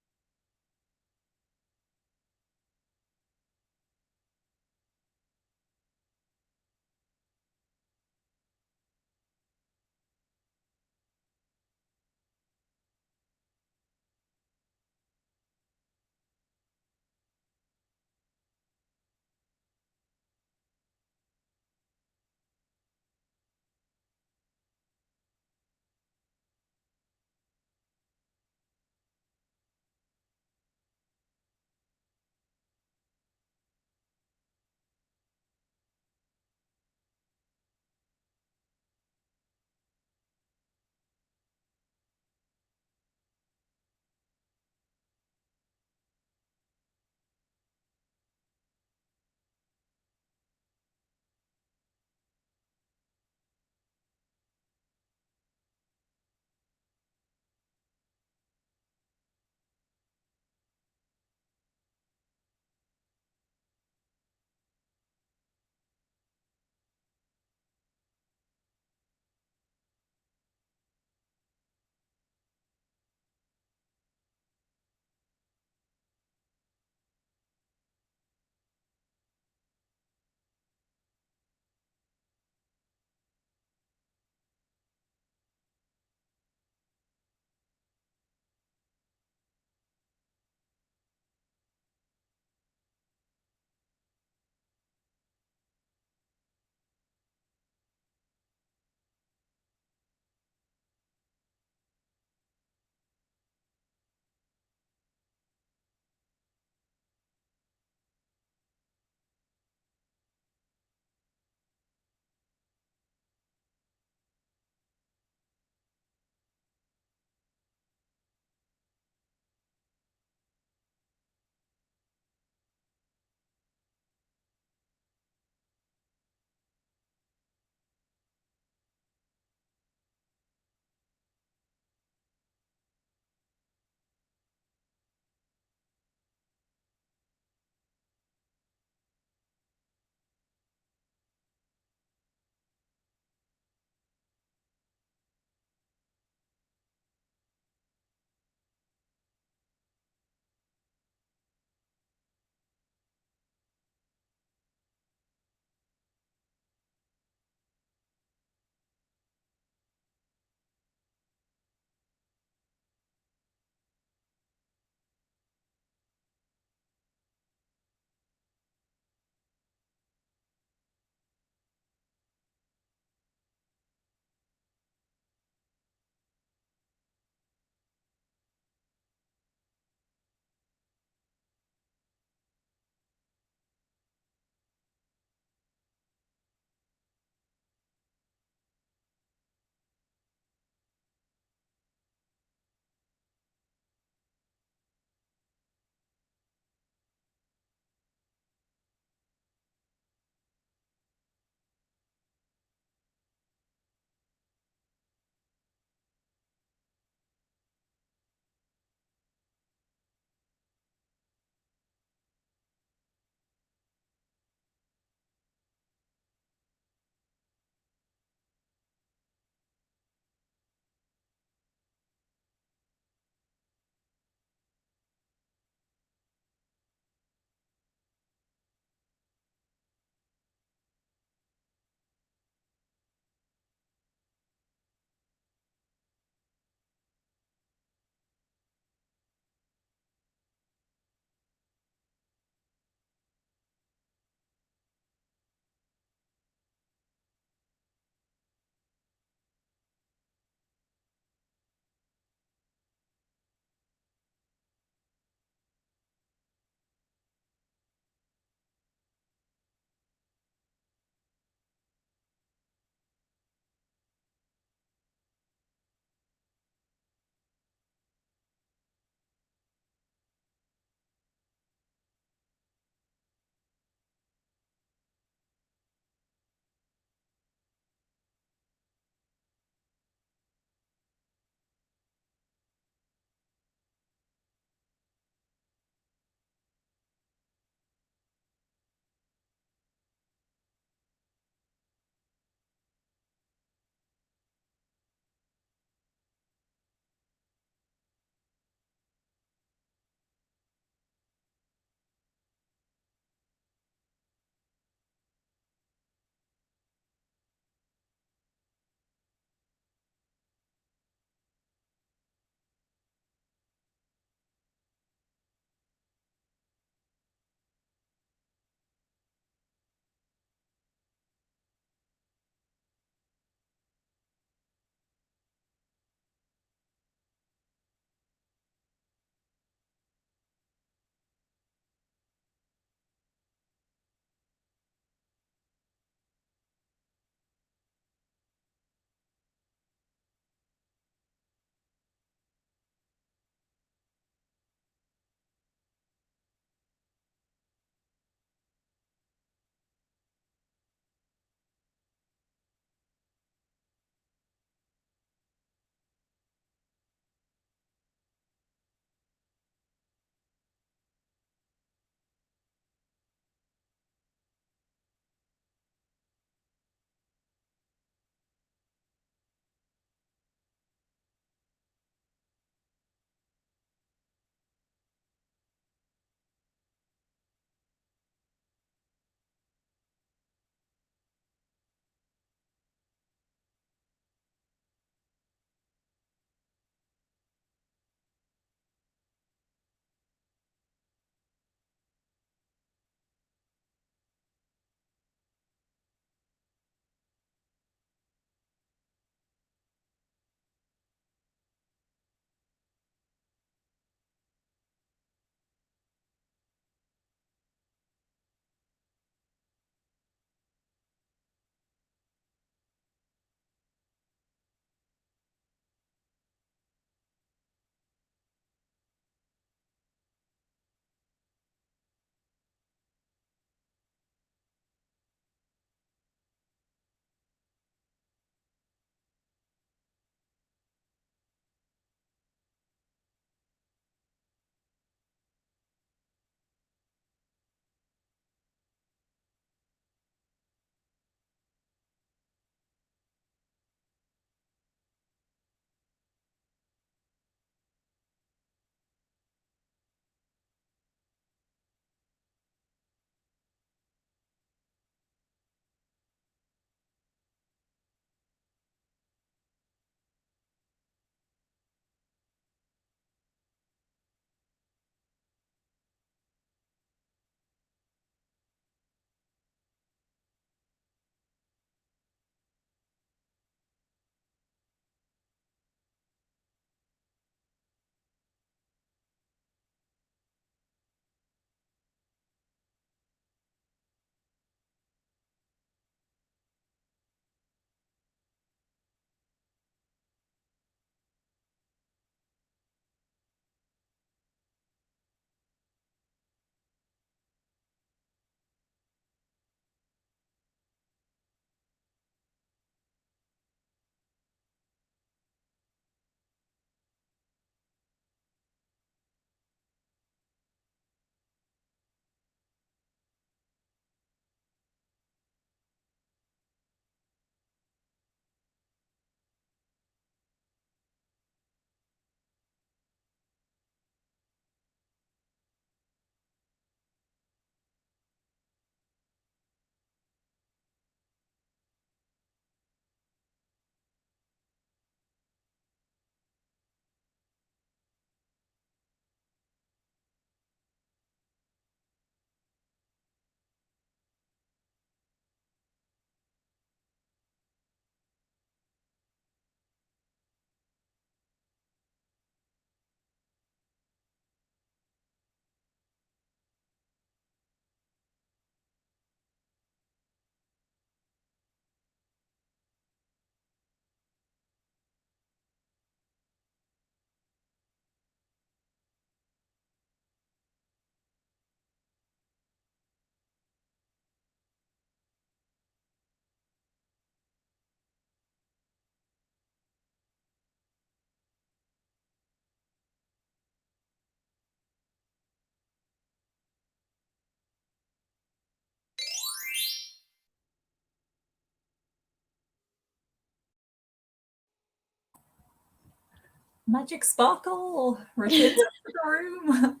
Magic sparkle, returns to the room.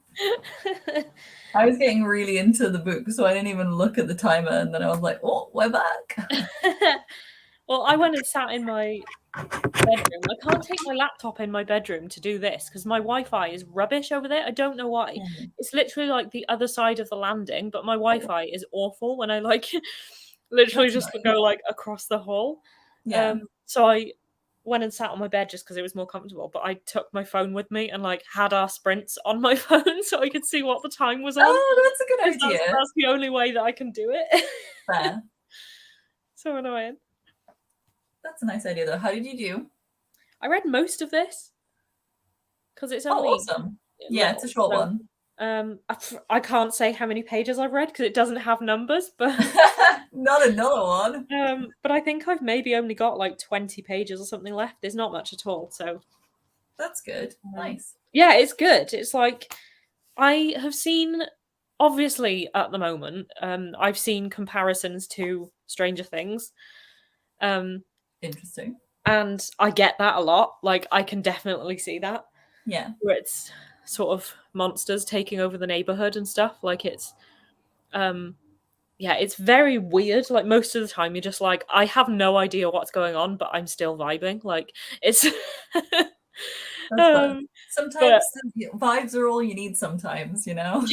I was getting really into the book, so I didn't even look at the timer, and then I was like, oh, we're back. Well, I went and sat in my bedroom. I can't take my laptop in my bedroom to do this because my Wi-Fi is rubbish over there. I don't know why. It's literally like the other side of the landing, but my Wi-Fi is awful when I like literally just go like across the hall. Yeah. So I went and sat on my bed just because it was more comfortable, but I took my phone with me and like had our sprints on my phone so I could see what the time was on. Oh, that's a good idea. That's the only way that I can do it. Fair. So annoying. That's a nice idea, though. How did you do? I read most of this because it's Oh, only awesome. Yeah, it's a short one. I can't say how many pages I've read because it doesn't have numbers, but Not another one. but I think I've maybe only got like 20 pages or something left. There's not much at all, so That's good. Nice. yeah, it's good. It's like I have seen, obviously at the moment, I've seen comparisons to Stranger Things. Interesting. And I get that a lot. Like I can definitely see that. Yeah. Where it's sort of monsters taking over the neighborhood and stuff. Like it's yeah, it's very weird. Like most of the time you're just like, I have no idea what's going on, but I'm still vibing. Like it's That's fun. Sometimes but, vibes are all you need sometimes, you know?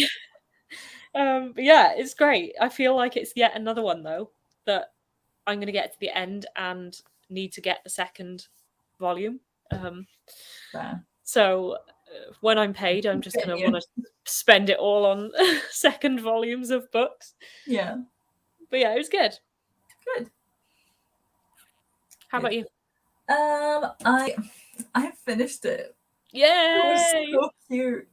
but yeah, it's great. I feel like it's yet another one though that I'm gonna get to the end and need to get the second volume. So when I'm paid, I'm just gonna want to spend it all on second volumes of books. Yeah. But yeah, it was good. Good. How about you? I finished it. Yay! It was so cute.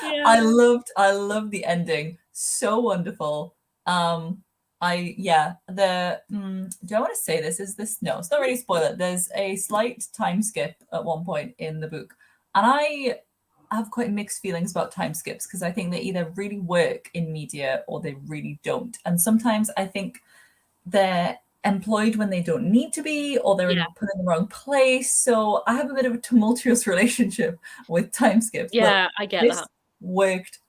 Yeah. I loved the ending. So wonderful. Do I want to say this? Is this no? It's not really a spoiler. There's a slight time skip at one point in the book, and I have quite mixed feelings about time skips because I think they either really work in media or they really don't. And sometimes I think they're employed when they don't need to be, or they're put in the wrong place. So I have a bit of a tumultuous relationship with time skips. Yeah, I get this that. Worked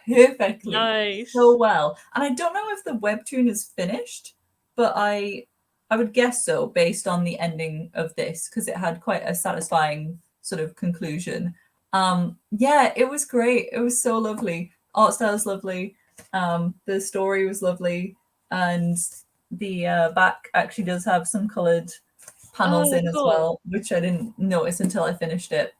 perfectly. Nice. So well. And I don't know if the webtoon is finished, but I would guess so based on the ending of this, because it had quite a satisfying sort of conclusion. Yeah, it was great. It was so lovely. Art style is lovely. The story was lovely, and the back actually does have some coloured panels in as well, which I didn't notice until I finished it.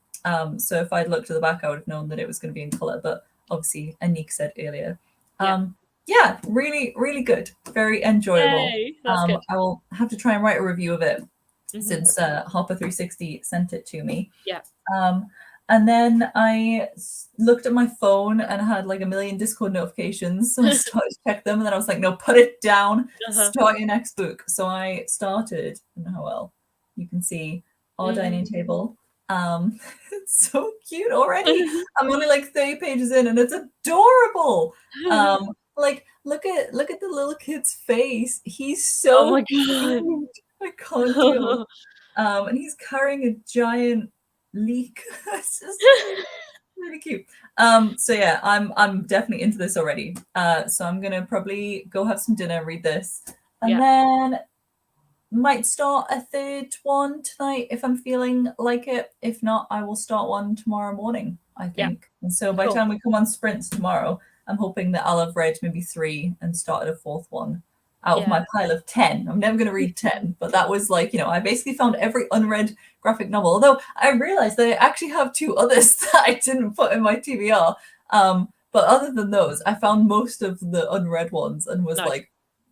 So if I'd looked at the back, I would have known that it was going to be in colour, but obviously Anik said earlier. Yeah, really, really good. Very enjoyable. Yay, that's good. I will have to try and write a review of it since Harper 360 sent it to me. Yeah. And then I looked at my phone and had like a million Discord notifications. So I started to check them, and then I was like, no, put it down. Start your next book. So I started, you can see our dining table. It's so cute already. I'm only like 30 pages in, and it's adorable. Like look at the little kid's face. He's so cute. I can't deal. And he's carrying a giant leek. It's just really cute. So yeah, I'm definitely into this already. So I'm gonna probably go have some dinner, read this, and then might start a third one tonight if I'm feeling like it. If not, I will start one tomorrow morning, I think. And so by the time we come on sprints tomorrow, I'm hoping that I'll have read maybe 3 and started a 4th one out of my pile of 10. I'm never going to read 10, but that was like, I basically found every unread graphic novel. Although I realized that I actually have 2 others that I didn't put in my TBR. But other than those, I found most of the unread ones and was like,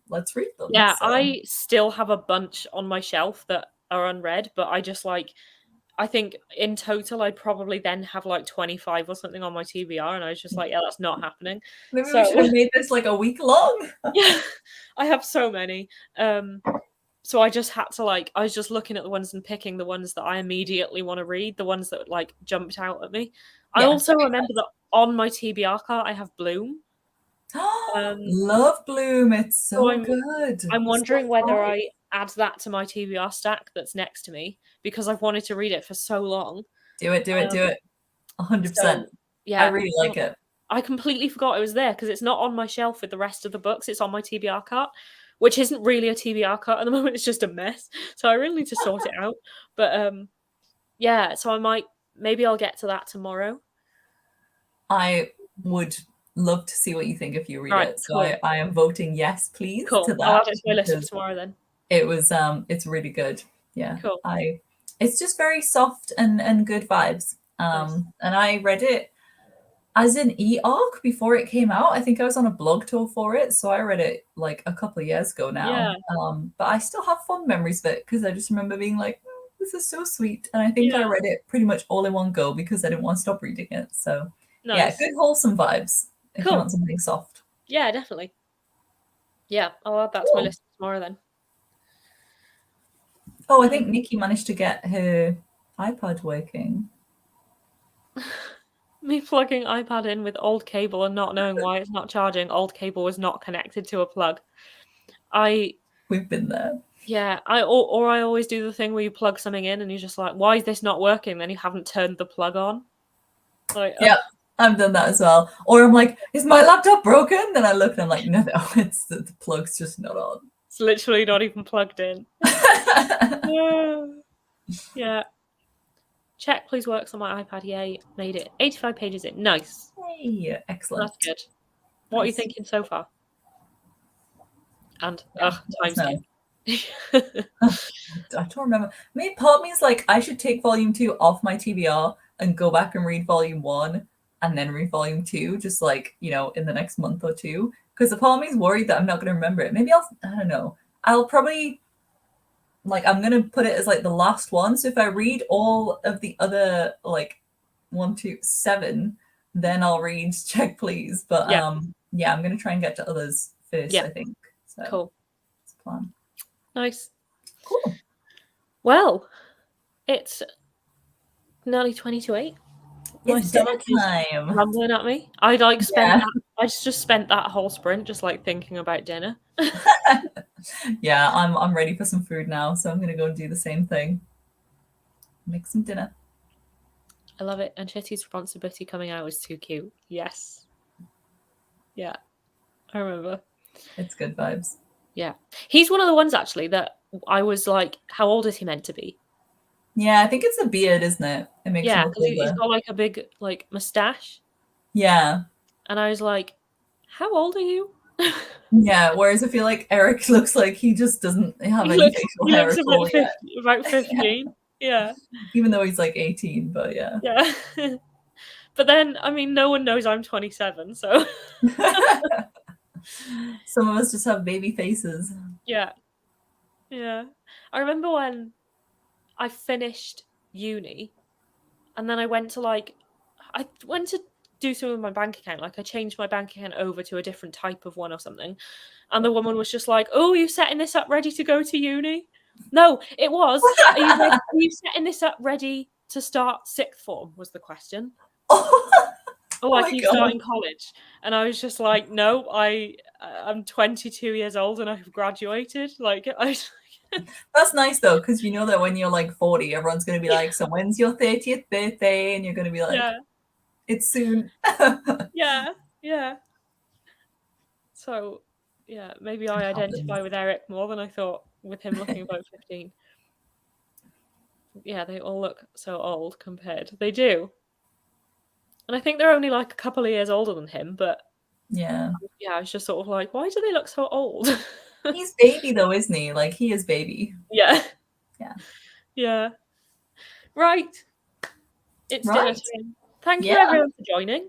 let's read them. Yeah, so. I still have a bunch on my shelf that are unread, but I think in total I'd probably then have like 25 or something on my TBR, and I was just like, yeah, that's not happening. Maybe we should have made this like a week long. Yeah, I have so many. So I just had to I was just looking at the ones and picking the ones that I immediately want to read, the ones that like jumped out at me. I also remember that on my TBR card I have Bloom. Love Bloom. It's so good. I'm wondering whether I add that to my TBR stack that's next to me, because I've wanted to read it for so long. Do it. 100%. So I yeah, really like it. I completely forgot it was there because it's not on my shelf with the rest of the books. It's on my TBR cart, which isn't really a TBR cart at the moment. It's just a mess. So I really need to sort it out. But yeah, so maybe I'll get to that tomorrow. I would love to see what you think if you read Right, it. So cool. I am voting yes, please, to Cool. I'll that add it to my list for because tomorrow then. it's really good. Yeah. Cool. It's just very soft and good vibes. Nice. And I read it as an e-arc before it came out. I think I was on a blog tour for it, so I read it like a couple of years ago now. Yeah. But I still have fond memories of it because I just remember being like, this is so sweet. And I think I Yeah. read it pretty much all in one go because I didn't want to stop reading it. So yeah, Nice. good wholesome vibes if you Cool. want something soft. Yeah, definitely. Yeah, I'll add that to my Cool. list tomorrow then. Oh, I think Nikki managed to get her iPad working. Me plugging iPad in with old cable and not knowing why it's not charging. Old cable was not connected to a plug. We've been there. Yeah, I always do the thing where you plug something in and you're just like, why is this not working? Then you haven't turned the plug on. Like, yeah, I've done that as well. Or I'm like, is my laptop broken? Then I look and I'm like, no, it's the plug's just not on. It's literally not even plugged in. Yeah. Check please works on my iPad. Yay, made it. 85 pages in. Nice. Hey, excellent. That's good. What are you thinking so far? And time's no. I don't remember. Maybe part of me is like, I should take volume 2 off my TBR and go back and read volume 1 and then read volume 2, just like, in the next month or two. Because the part of me is worried that I'm not going to remember it. Maybe I don't know. I'll probably, I'm going to put it as like the last one. So if I read all of the other, 1, 2, 7, then I'll read Check Please. But yeah, I'm going to try and get to others first, I think. So cool. That's the plan. Nice. Cool. Well, it's nearly 20 to 8. My stomach is rumbling at me. I just spent that whole sprint just thinking about dinner. Yeah, I'm ready for some food now, so I'm gonna go and do the same thing. Make some dinner. I love it. And Chitty's responsibility coming out was too cute. Yes. Yeah. I remember. It's good vibes. Yeah. He's one of the ones actually that I was like, how old is he meant to be? Yeah, I think it's the beard, isn't it? It makes him look older. He's got a big mustache. Yeah. And I was like, how old are you? Yeah, whereas I feel like Eric looks like he just doesn't have any facial hair at all yet. About 15. Yeah. Even though he's 18, but yeah. Yeah. But then, no one knows I'm 27, so. Some of us just have baby faces. Yeah. Yeah. I remember when I finished uni and then I went to do something with my bank account. I changed my bank account over to a different type of one or something. And the woman was just like, oh, you setting this up ready to go to uni? No, it was. Are you setting this up ready to start sixth form was the question. Are you starting college? And I was just like, no, I'm 22 years old and I've graduated. That's nice though, because you know that when you're 40, everyone's going to be like, so when's your 30th birthday? And you're going to be like, it's soon. Yeah. So, yeah, maybe I identify with Eric more than I thought with him looking about 15. Yeah, they all look so old compared. They do. And I think they're only a couple of years older than him, but yeah, I was just sort of like, why do they look so old? He's baby though, isn't he? He is baby. Yeah. Yeah. Yeah. Right. It's dinner time. Thank you everyone for joining.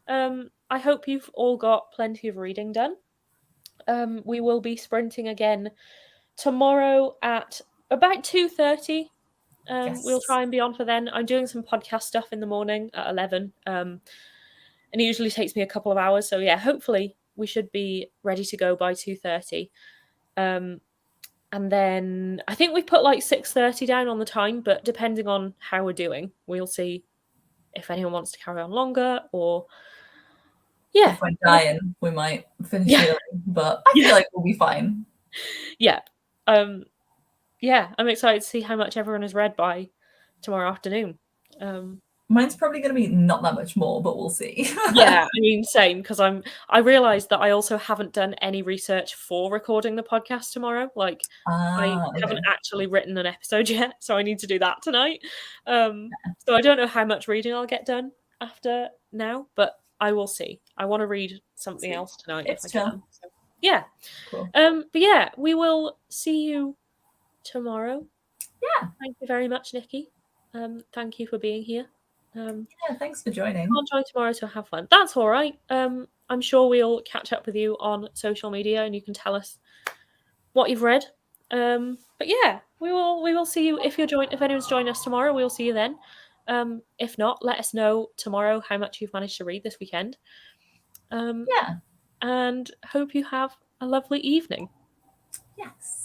I hope you've all got plenty of reading done. We will be sprinting again tomorrow at about 2:30. We'll try and be on for then. I'm doing some podcast stuff in the morning at 11. And it usually takes me a couple of hours. So yeah, hopefully we should be ready to go by 2:30. And then I think we put 6:30 down on the time, but depending on how we're doing, we'll see if anyone wants to carry on longer or if we're dying, we might finish early, but I feel like we'll be fine. Yeah. I'm excited to see how much everyone has read by tomorrow afternoon. Mine's probably going to be not that much more, but we'll see. Yeah, I mean, same, because I realized that I also haven't done any research for recording the podcast tomorrow. Like, I haven't Okay. actually written an episode yet, so I need to do that tonight. So I don't know how much reading I'll get done after now, but I will see. I want to read something See. else tonight if It's I chill. can. So, yeah. Cool. But yeah, we will see you tomorrow. Yeah. Thank you very much, Nikki. Thank you for being here. Yeah, thanks for joining. Can't join tomorrow, so have fun. That's all right. I'm sure we'll catch up with you on social media, and you can tell us what you've read. But yeah, we will see you if anyone's joining us tomorrow. We'll see you then. If not, let us know tomorrow how much you've managed to read this weekend. Yeah. And hope you have a lovely evening. Yes.